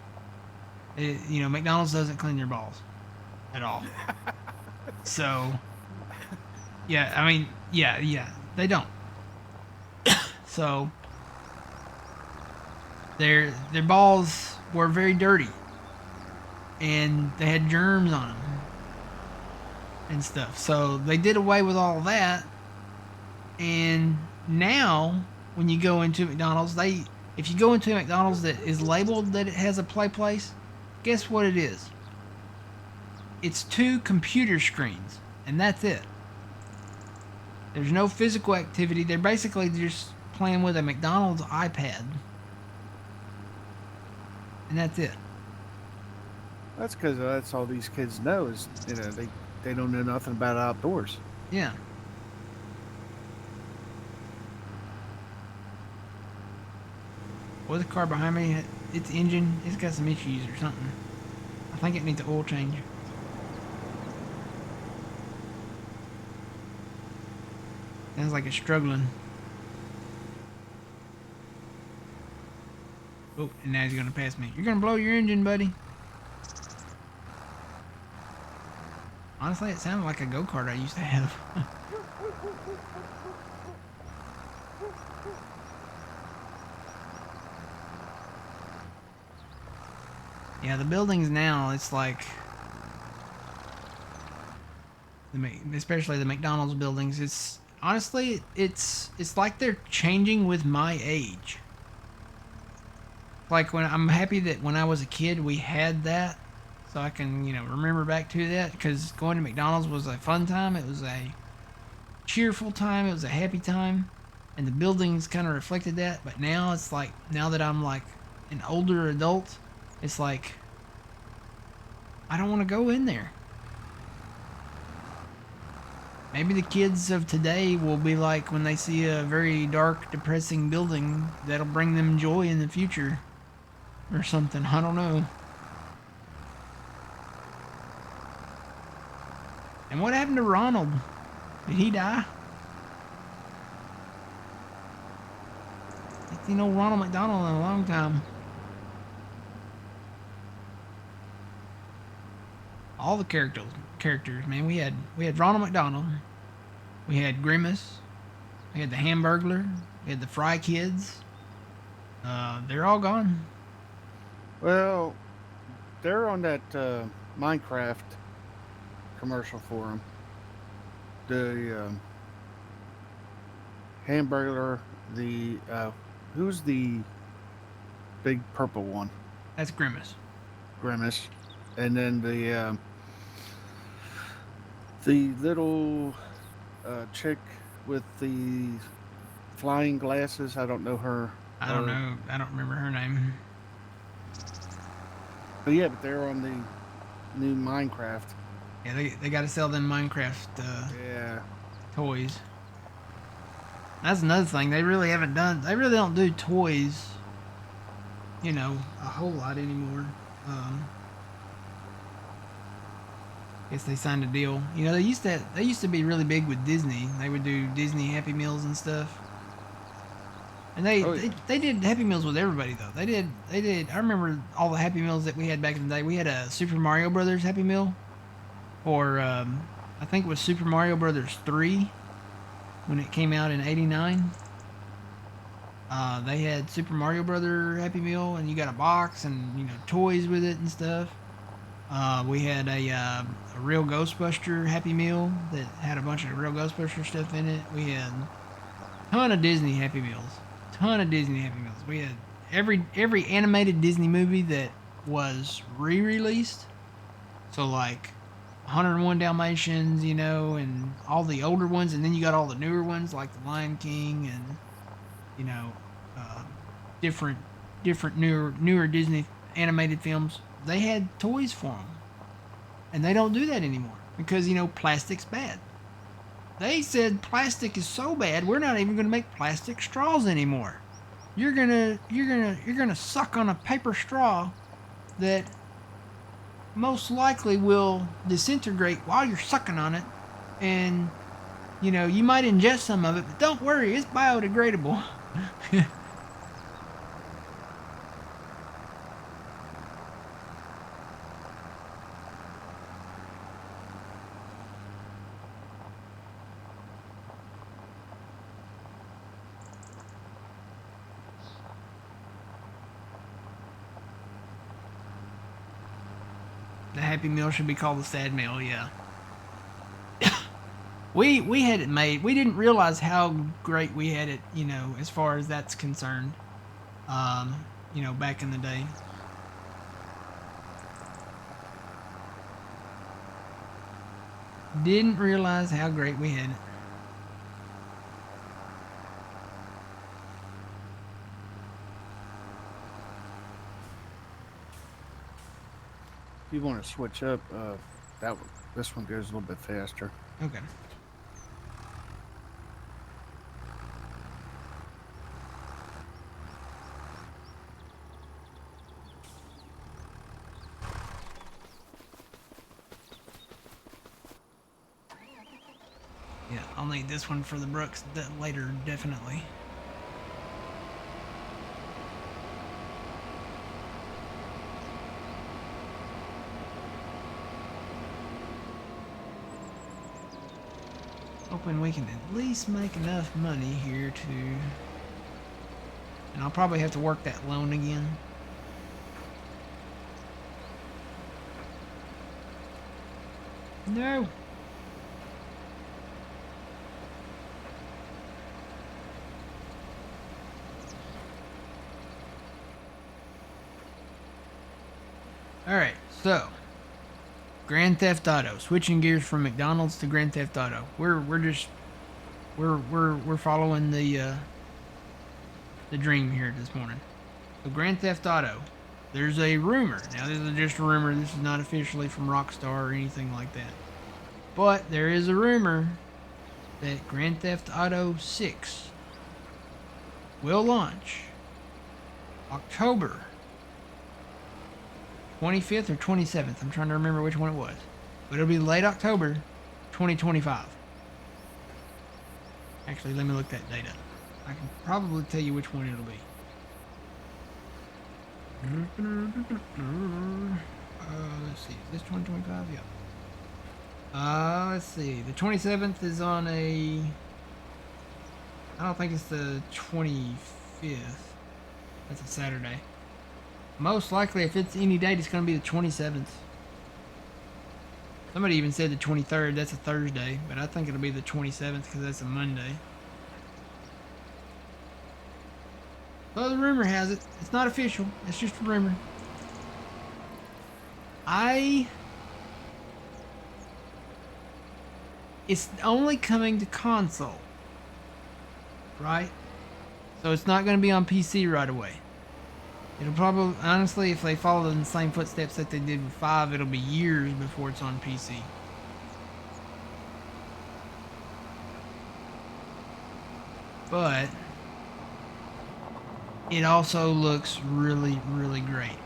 You know, McDonald's doesn't clean their balls. at all. So, yeah, I mean, yeah, they don't. So, their balls were very dirty, and they had germs on them and stuff. So they did away with all that, and now when you go into McDonald's, if you go into a McDonald's that is labeled that it has a play place, guess what it is? It's 2 computer screens, and that's it. There's no physical activity. They're basically just playing with a McDonald's iPad, and that's it. That's because that's all these kids know is, they don't know nothing about outdoors. Yeah. Well, the car behind me, its engine, it's got some issues or something. I think it needs an oil change. Sounds like it's struggling. Oh, and now he's gonna pass me. You're gonna blow your engine, buddy. Honestly, it sounded like a go-kart I used to have. Yeah, the buildings now, it's like, especially the McDonald's buildings, it's honestly, it's like they're changing with my age. Like, when I'm happy that when I was a kid we had that, so I can, remember back to that, because going to McDonald's was a fun time. It was a cheerful time. It was a happy time, and the buildings kind of reflected that. But now it's like, now that I'm like an older adult, it's like I don't want to go in there. Maybe the kids of today will be like, when they see a very dark, depressing building, that'll bring them joy in the future or something. I don't know. And what happened to Ronald? Did he die? Ain't seen old Ronald McDonald in a long time. All the characters, man. We had Ronald McDonald. We had Grimace. We had the Hamburglar. We had the Fry Kids. They're all gone. Well, they're on that Minecraft commercial for him. The Hamburglar, the who's the big purple one? That's Grimace. Grimace, and then the little chick with the flying glasses. I don't know her. I don't know. I don't remember her name. But yeah, but they're on the new Minecraft. Yeah, they got to sell them Minecraft Yeah. toys. That's another thing. They really haven't done. They really don't do toys, a whole lot anymore. Guess they signed a deal. They used to be really big with Disney. They would do Disney Happy Meals and stuff. And they did Happy Meals with everybody though. They did. I remember all the Happy Meals that we had back in the day. We had a Super Mario Brothers Happy Meal, or I think it was Super Mario Brothers 3 when it came out in '89. They had Super Mario Brother Happy Meal, and you got a box and toys with it and stuff. We had a real Ghostbuster Happy Meal that had a bunch of real Ghostbuster stuff in it. We had a ton of Disney Happy Meals. We had every animated Disney movie that was re-released. So like 101 Dalmatians, and all the older ones, and then you got all the newer ones like the Lion King and different newer Disney animated films. They had toys for them, and they don't do that anymore because plastic's bad. They said plastic is so bad we're not even going to make plastic straws anymore. You're gonna suck on a paper straw that most likely will disintegrate while you're sucking on it, and you might ingest some of it, but don't worry, it's biodegradable. The Happy Meal should be called the Sad Meal, yeah. We had it made. We didn't realize how great we had it, you know, as far as that's concerned. You know, back in the day. Didn't realize how great we had it. If you want to switch up, this one goes a little bit faster. Okay. Yeah, I'll need this one for the Brooks later, definitely. Hoping we can at least make enough money here to... And I'll probably have to work that loan again. No! Alright, so... Grand Theft Auto. Switching gears from McDonald's to Grand Theft Auto. We're following the dream here this morning. So Grand Theft Auto. There's a rumor. Now this is just a rumor. This is not officially from Rockstar or anything like that. But there is a rumor that Grand Theft Auto 6 will launch October 25th or 27th. I'm trying to remember which one it was. But it'll be late October 2025. Actually, let me look that date up. I can probably tell you which one it'll be. Let's see. Is this 2025? Yeah. Let's see. The 27th is on a... I don't think it's the 25th. That's a Saturday. Most likely, if it's any date, it's going to be the 27th. Somebody even said the 23rd. That's a Thursday. But I think it'll be the 27th because that's a Monday. Well, the rumor has it. It's not official. It's just a rumor. It's only coming to console. Right? So it's not going to be on PC right away. It'll probably, honestly, if they follow in the same footsteps that they did with 5, it'll be years before it's on PC. But it also looks really, really great.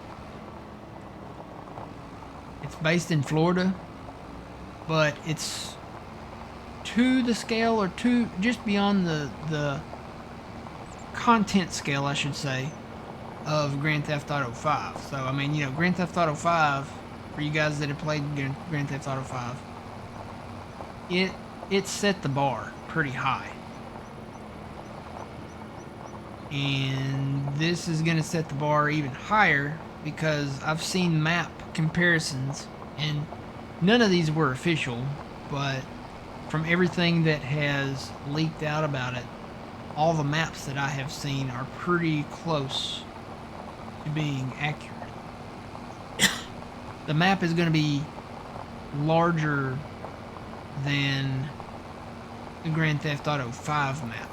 It's based in Florida, but it's to the scale, or to just beyond the content scale, I should say, of Grand Theft Auto 5. So, I mean, you know, Grand Theft Auto 5, for you guys that have played Grand Theft Auto 5, it set the bar pretty high. And this is going to set the bar even higher because I've seen map comparisons, and none of these were official, but from everything that has leaked out about it, all the maps that I have seen are pretty close to being accurate. The map is going to be larger than the Grand Theft Auto 5 map.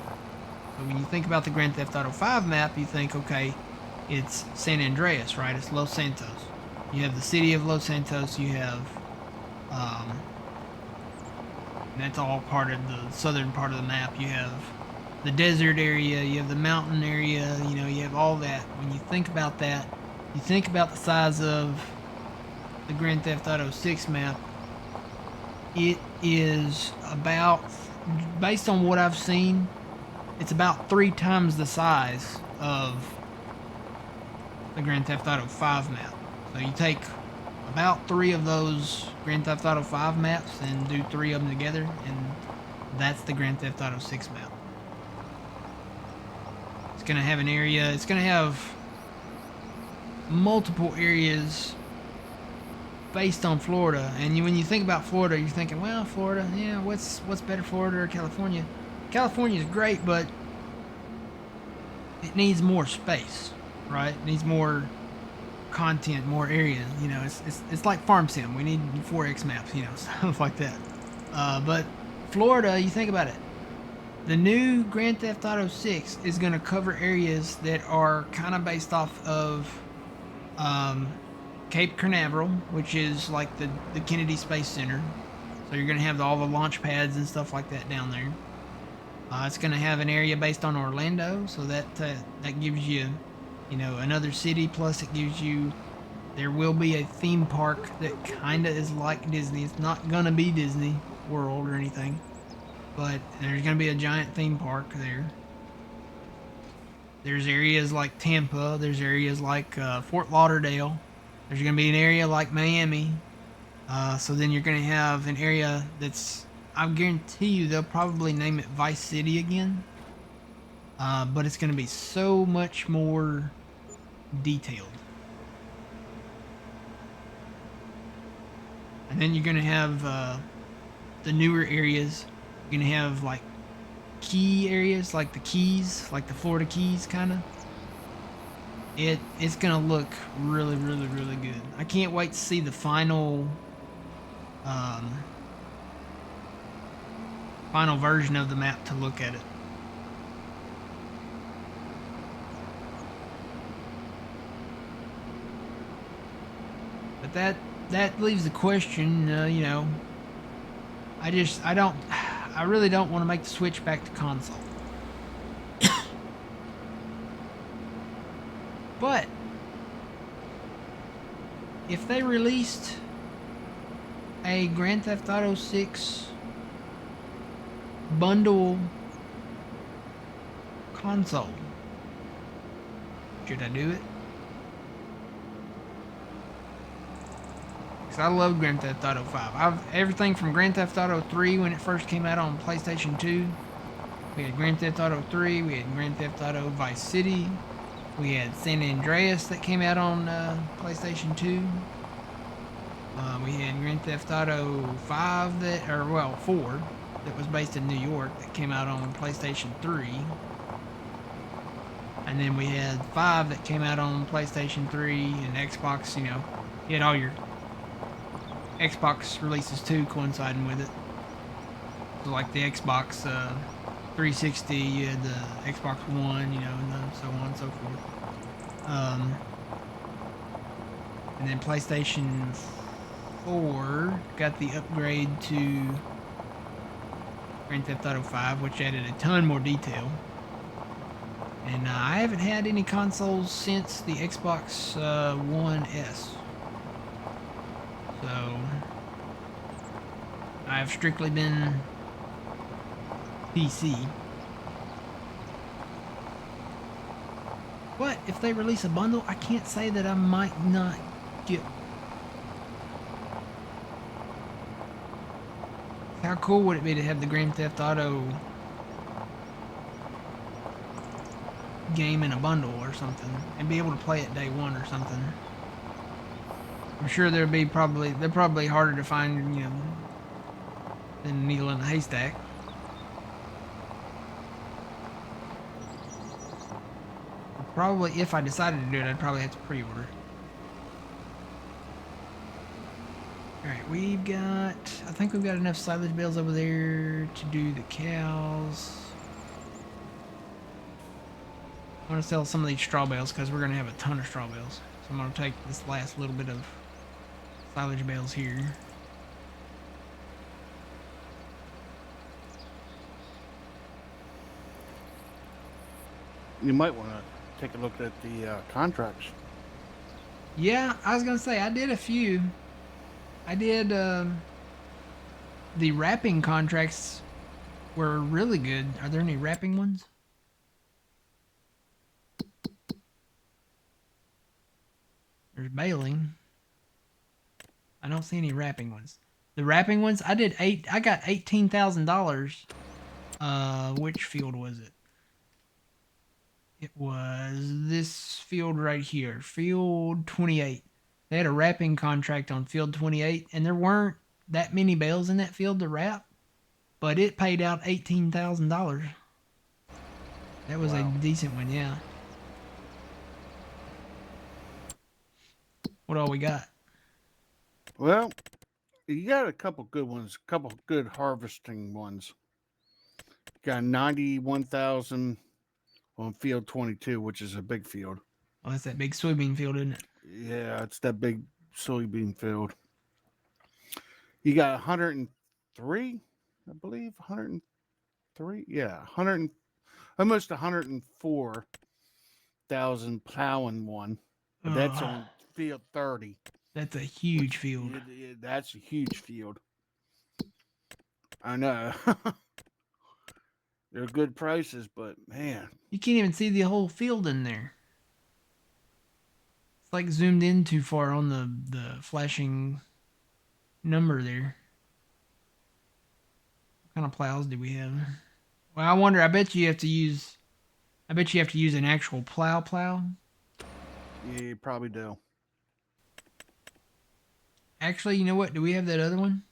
So when you think about the Grand Theft Auto 5 map, you think, okay, it's San Andreas, right? It's Los Santos. You have the city of Los Santos. You have, that's all part of the southern part of the map. You have the desert area, you have the mountain area, you know, you have all that. When you think about that, you think about the size of the Grand Theft Auto 6 map, it is about, based on what I've seen, it's about 3 times the size of the Grand Theft Auto 5 map. So you take about 3 of those Grand Theft Auto 5 maps and do 3 of them together, and that's the Grand Theft Auto 6 map. It's going to have an area, it's going to have multiple areas based on Florida. And when you think about Florida, you're thinking, well, Florida, yeah, what's better, Florida or California? California is great, but it needs more space, right? It needs more content, more areas. You know, it's like Farm Sim. We need 4X maps, you know, stuff like that. But Florida, you think about it. The new Grand Theft Auto 6 is going to cover areas that are kind of based off of um, Cape Canaveral, which is like the Kennedy Space Center. So you're going to have all the launch pads and stuff like that down there. It's going to have an area based on Orlando, so that gives you, you know, another city. Plus, it gives you. There will be a theme park that kind of is like Disney. It's not going to be Disney World or anything, but there's going to be a giant theme park there. There's areas like Tampa. There's areas like Fort Lauderdale. There's going to be an area like Miami. So then you're going to have an area that's, I guarantee you, they'll probably name it Vice City again. But it's going to be so much more detailed. And then you're going to have the newer areas. You're going to have like key areas, like the Keys, like the Florida Keys, kind of. It's going to look really, really, really good. I can't wait to see the final final version of the map to look at it. But that leaves the question, you know, I really don't want to make the switch back to console. But if they released a Grand Theft Auto 6 bundle console, should I do it? Because I love Grand Theft Auto 5. Everything from Grand Theft Auto 3 when it first came out on PlayStation 2. We had Grand Theft Auto 3, we had Grand Theft Auto Vice City, we had San Andreas that came out on PlayStation 2. We had Grand Theft Auto 5 4 that was based in New York that came out on PlayStation 3. And then we had 5 that came out on PlayStation 3 and Xbox, you know. You had all your Xbox releases too coinciding with it. So like the Xbox 360, you had the Xbox One, you know, and so on and so forth. And then PlayStation 4 got the upgrade to Grand Theft Auto 5, which added a ton more detail. And I haven't had any consoles since the Xbox One S. So I've strictly been PC. But if they release a bundle, I can't say that I might not get. How cool would it be to have the Grand Theft Auto game in a bundle or something and be able to play it day one or something? I'm sure they're probably harder to find, you know, than a needle in a haystack. Probably, if I decided to do it, I'd probably have to pre-order. Alright, I think we've got enough silage bales over there to do the cows. I'm going to sell some of these straw bales because we're going to have a ton of straw bales. So I'm going to take this last little bit of silage bales here. You might want to take a look at the contracts. Yeah, I was going to say, I did a few. I did, the wrapping contracts were really good. Are there any wrapping ones? There's baling. I don't see any wrapping ones. The wrapping ones, I got $18,000. Which field was it? It was this field right here, field 28. They had a wrapping contract on field 28, and there weren't that many bales in that field to wrap, but it paid out $18,000. That was a Wow. decent one, yeah. What all we got? Well, you got a couple good ones, a couple good harvesting ones. Got 91,000 on field 22, which is a big field. Oh, that's that big soybean field, isn't it? Yeah, it's that big soybean field. You got 103, I believe, 103. Yeah, 100, almost 104,000 plowing one. But that's Ugh, on field 30, that's a huge which field. that's a huge field. I know. They're good prices, but man, You can't even see the whole field in there. It's like zoomed in too far on the flashing number there. What kind of plows do we have? Well, I wonder. I bet you have to use. I bet you have to use an actual plow. yeah, you probably do. Actually, you know what? Do we have that other one?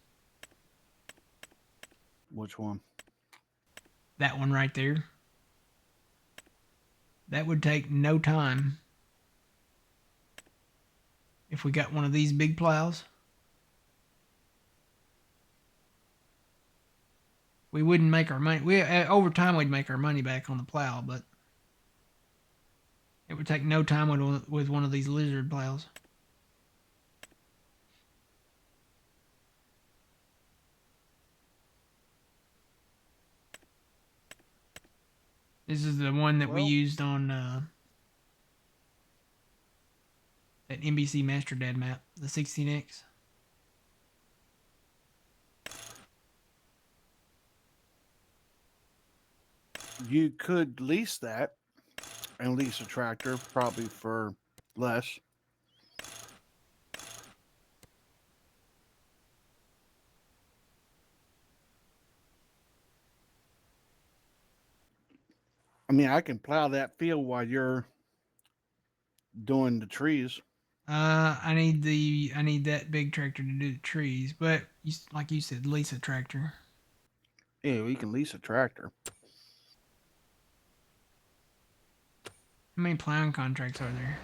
Which one? That one right there. That would take no time if we got one of these big plows. We wouldn't make our money. We over time we'd make our money back on the plow, but it would take no time with one of these lizard plows. This is the one that we Well, used on that NBC Master Dad map, the 16X. you could lease that and lease a tractor probably for less. I mean, I can plow that field while you're doing the trees. I need that big tractor to do the trees, but like you said, lease a tractor. Yeah, we can lease a tractor. How many plowing contracts are there?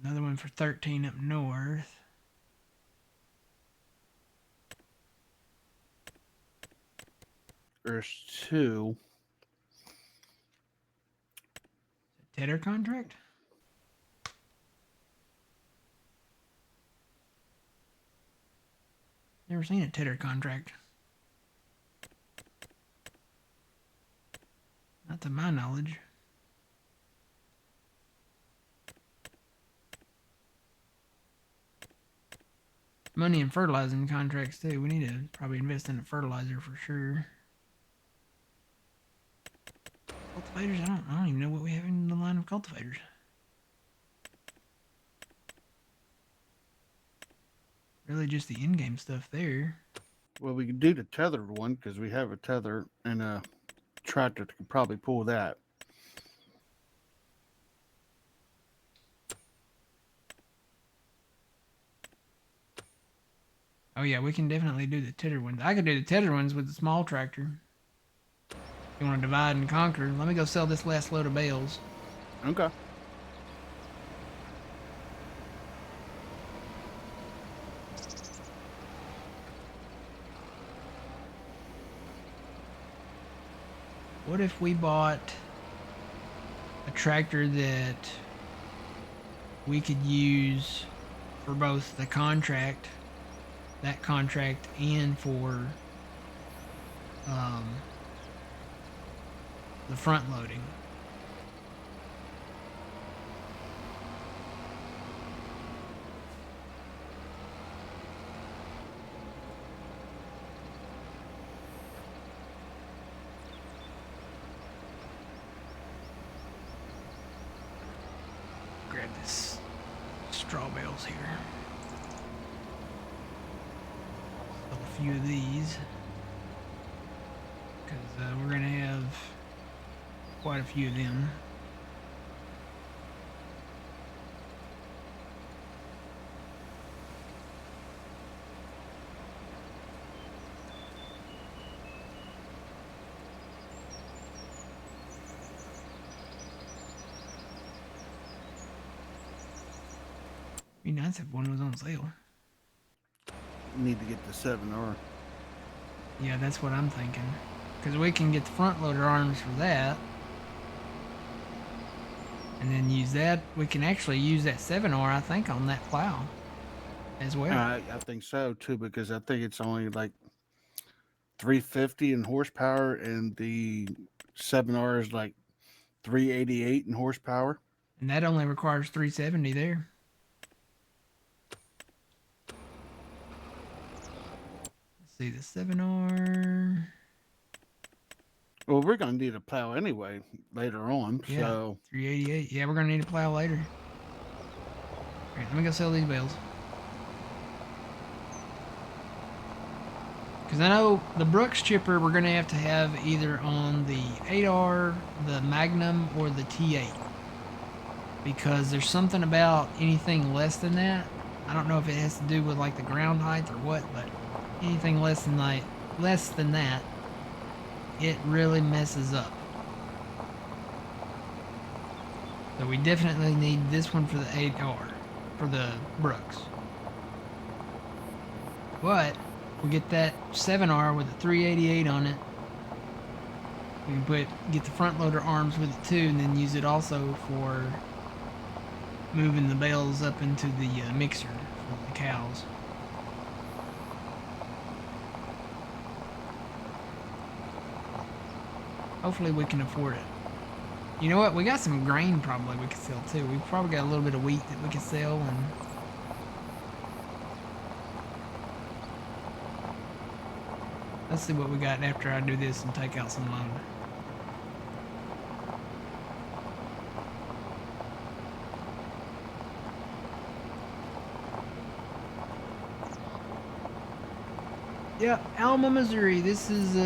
Another one for 13 up north. There's two. Tedder contract? Never seen a Tedder contract. Not to my knowledge. Money in fertilizing contracts too. We need to probably invest in a fertilizer for sure. Cultivators? I don't even know what we have in the line of cultivators. Really just the in-game stuff there. Well, we can do the tethered one because we have a tether and a tractor that can probably pull that. Oh yeah, we can definitely do the tedder ones. I could do the tedder ones with the small tractor. You want to divide and conquer? Let me go sell this last load of bales. Okay. What if we bought a tractor that we could use for both the contract, that contract, and for um, the front loading? Grab this straw bales here. Sell a few of these because we're gonna have quite a few of them. Be nice if one was on sale. Need to get the 7R. Yeah, that's what I'm thinking. Because we can get the front loader arms for that. And then use that. We can actually use that 7R, I think, on that plow as well. I think so too, because I think it's only like 350 in horsepower, and the 7R is like 388 in horsepower. And that only requires 370 there. Let's see, the 7R. Well, we're gonna need a plow anyway later on, Yeah, so 388. Yeah, we're going to need a plow later. All right, let me go sell these bales. Because I know the Brooks chipper we're going to have either on the 8R, the Magnum, or the T8. Because there's something about anything less than that. I don't know if it has to do with like the ground height or what, but anything less than that, it really messes up. So we definitely need this one for the 8R, for the Brooks. But we get that 7R with the 388 on it. We can get the front loader arms with it too, and then use it also for moving the bales up into the mixer for the cows. Hopefully we can afford it. You know what? We got some grain probably we could sell too. We've probably got a little bit of wheat that we could sell, and let's see what we got after I do this and take out some loan. Yep, Alma, Missouri. This is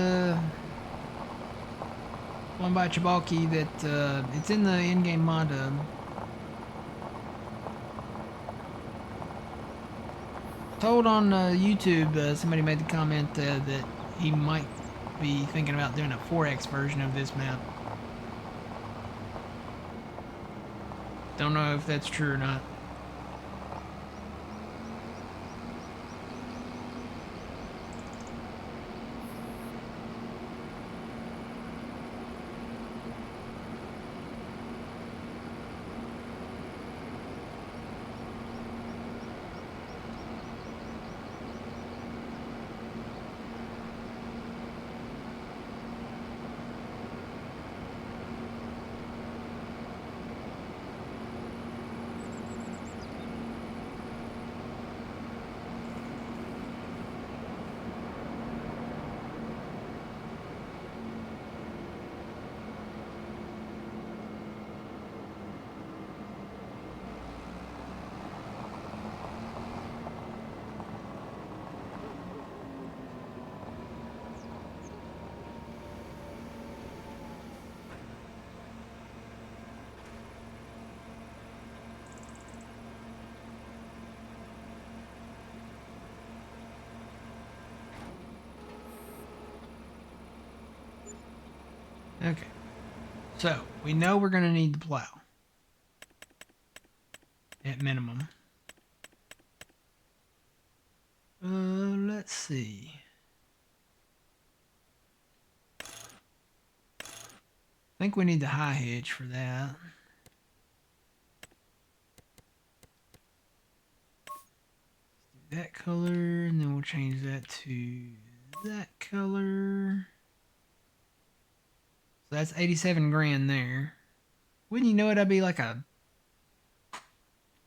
one by Chabalki that it's in the in-game mod hub. Told on YouTube, somebody made the comment that he might be thinking about doing a 4X version of this map. Don't know if that's true or not. Okay. So, we know we're going to need the plow. At minimum. Let's see. I think we need the high hitch for that. Let's do that color, and then we'll change that to that color. So that's 87 grand there. Wouldn't you know it, I'd be like a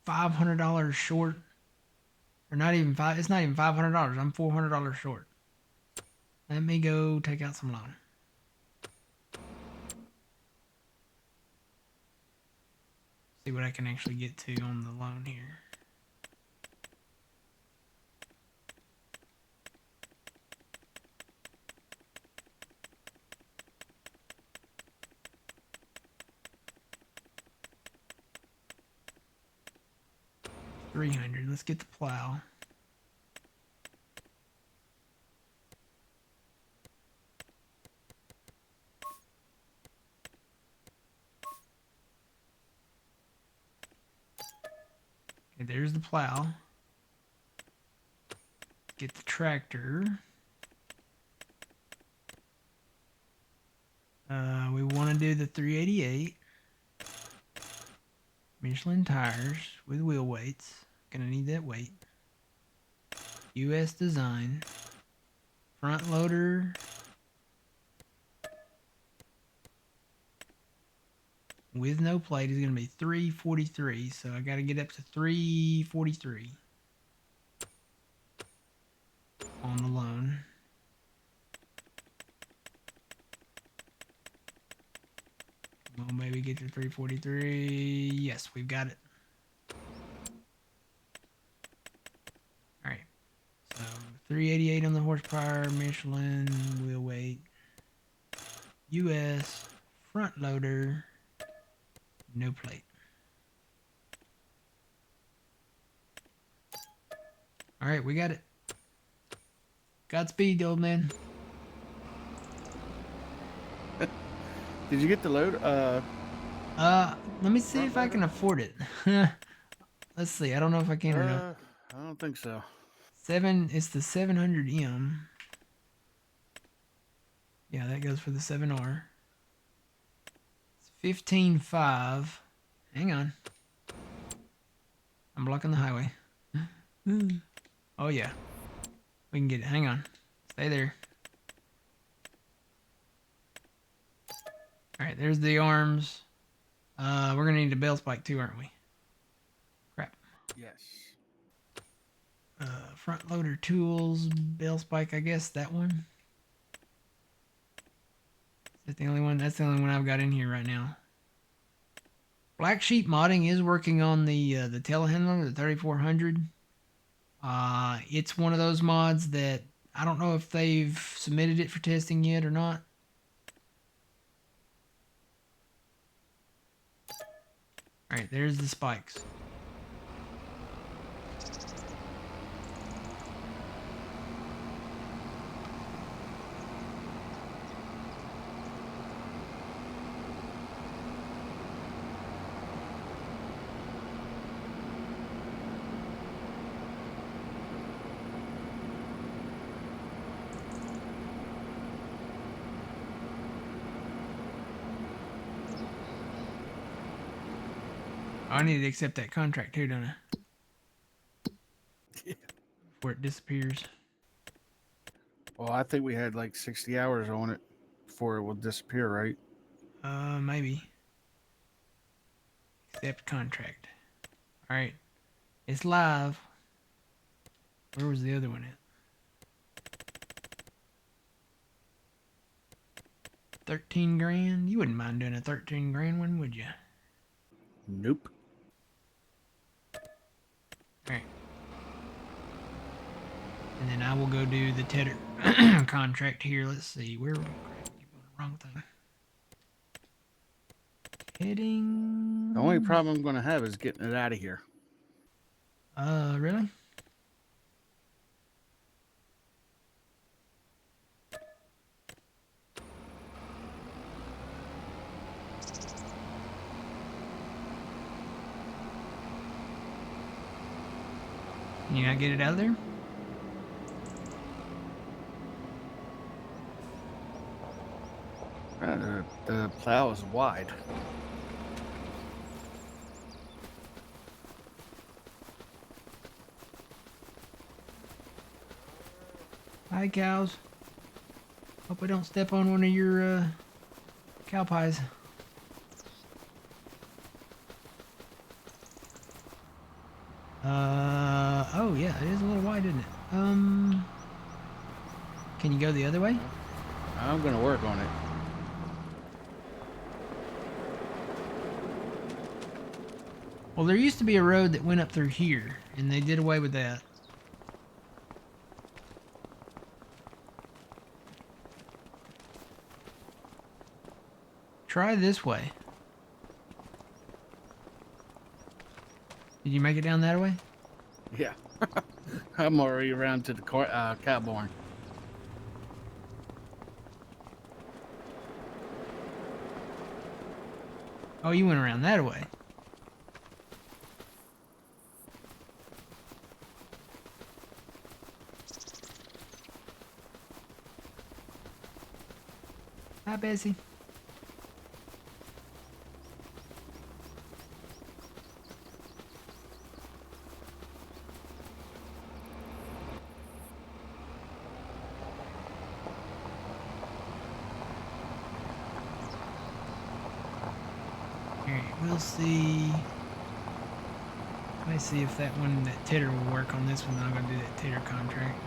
$500 short. Or not even five. It's not even $500. I'm $400 short. Let me go take out some loan. See what I can actually get to on the loan here. $300. Let's get the plow. Okay, there's the plow. Get the tractor. We want to do the 388 Michelin tires with wheel weights. Gonna need that weight. US design. Front loader. With no plate is gonna be 343. So I gotta get up to 343 on the loan. Come on, baby, get to 343. Yes, we've got it. All right. So 388 on the horsepower, Michelin, wheel weight, US, front loader, no plate. All right, we got it. Godspeed, old man. Did you get the load? Let me see if I can afford it. Let's see. I don't know if I can or not. I don't think so. It's the 700M. Yeah, that goes for the 7R. It's 15.5. Hang on. I'm blocking the highway. Oh, yeah. We can get it. Hang on. Stay there. Alright, there's the arms. We're going to need a bell spike too, aren't we? Crap. Yes. Front loader tools, bell spike, I guess, that one. Is that the only one? That's the only one I've got in here right now. Black Sheep Modding is working on the telehandler, the 3400. It's one of those mods that I don't know if they've submitted it for testing yet or not. Alright, there's the spikes. I need to accept that contract too, don't I? Yeah. Before it disappears. Well, I think we had like 60 hours on it before it will disappear, right? Maybe. Accept contract. Alright. It's live. Where was the other one at? 13 grand? You wouldn't mind doing a 13 grand one, would you? Nope. Alright. And then I will go do the tedder contract here. Let's see. Where keep on the wrong thing. Heading. The only problem I'm going to have is getting it out of here. Really? Can you not get it out of there? The plow is wide. Hi, cows. Hope I don't step on one of your cow pies. Oh yeah, it is a little wide, isn't it? Can you go the other way? I'm going to work on it. Well, there used to be a road that went up through here, and they did away with that. Try this way. Did you make it down that way? Yeah. I'm already around to the cow barn. Oh, you went around that way. Hi, Bessie. Alright, we'll see. Let's see if that one, that titter will work on this one. I'm gonna do that titter contract.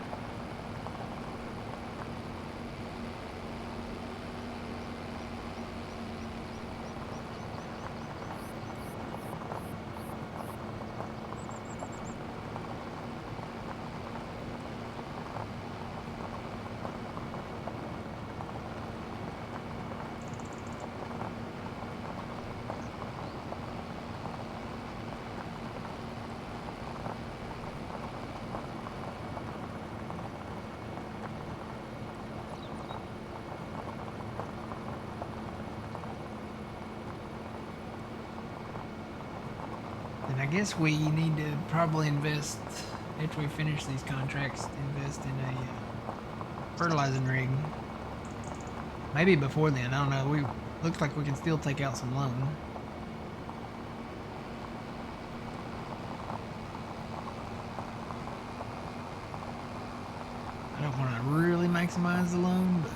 And I guess we need to probably invest, after we finish these contracts, invest in a fertilizing rig. Maybe before then, I don't know. We looks like we can still take out some loan. I don't want to really maximize the loan, but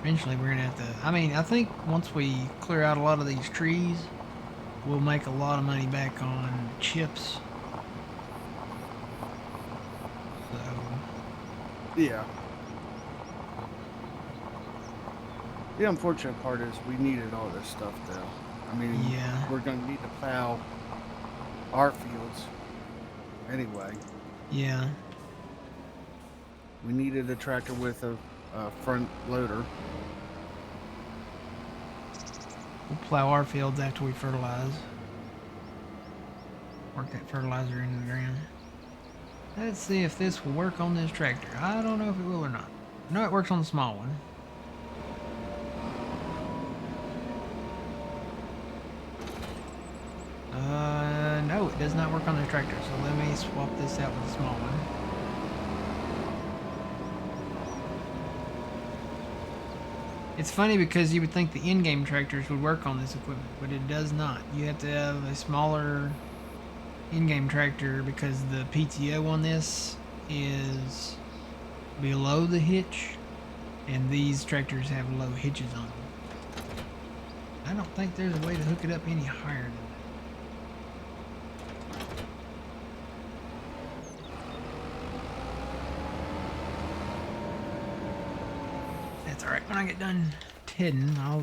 eventually we're gonna have to. I mean, I think once we clear out a lot of these trees, we'll make a lot of money back on chips. So Yeah. The unfortunate part is we needed all this stuff, though. I mean, yeah, we're going to need to plow our fields anyway. yeah. We needed a tractor with a front loader. We'll plow our fields after we fertilize. Work that fertilizer into the ground. Let's see if this will work on this tractor. I don't know if it will or not. I know it works on the small one. No, it does not work on this tractor. So let me swap this out with the small one. It's funny because you would think the in-game tractors would work on this equipment, but it does not. You have to have a smaller in-game tractor because the PTO on this is below the hitch, and these tractors have low hitches on them. I don't think there's a way to hook it up any higher than that. That's alright. When I get done tedding, I'll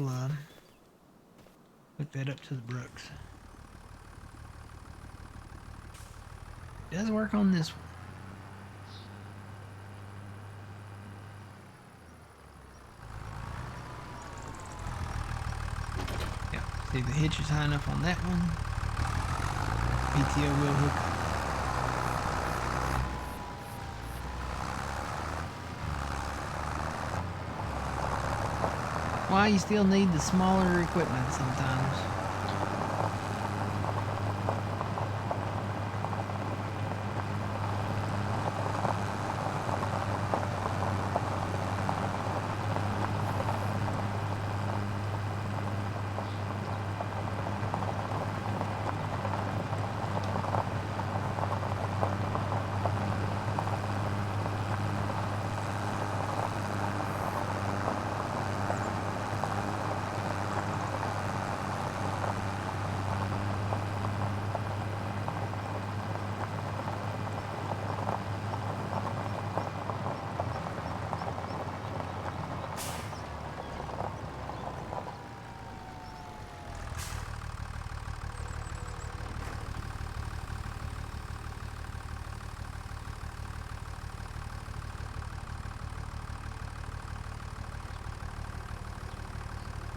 hook that up to the Brooks. It does work on this one. Yeah, see the hitch is high enough on that one. PTO will hook up. Why you still need the smaller equipment sometimes.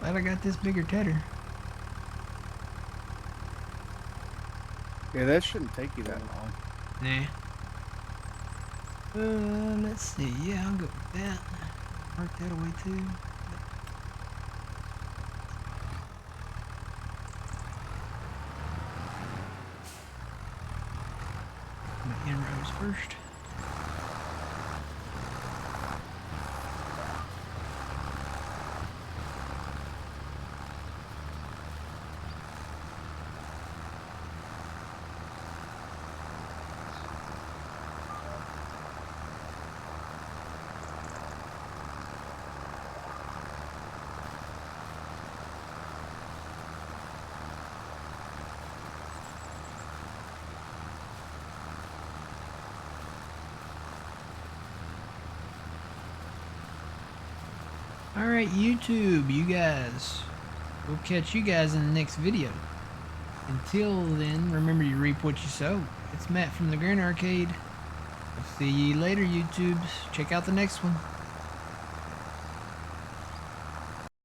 Glad I got this bigger tedder. Yeah, that shouldn't take you that long. Nah. Let's see. Yeah, I'll go with that. Work that away too. My inroads first. Alright, YouTube, you guys. We'll catch you guys in the next video. Until then, remember you reap what you sow. It's Matt from the Grin Arcade. We'll see you later, YouTubes. Check out the next one.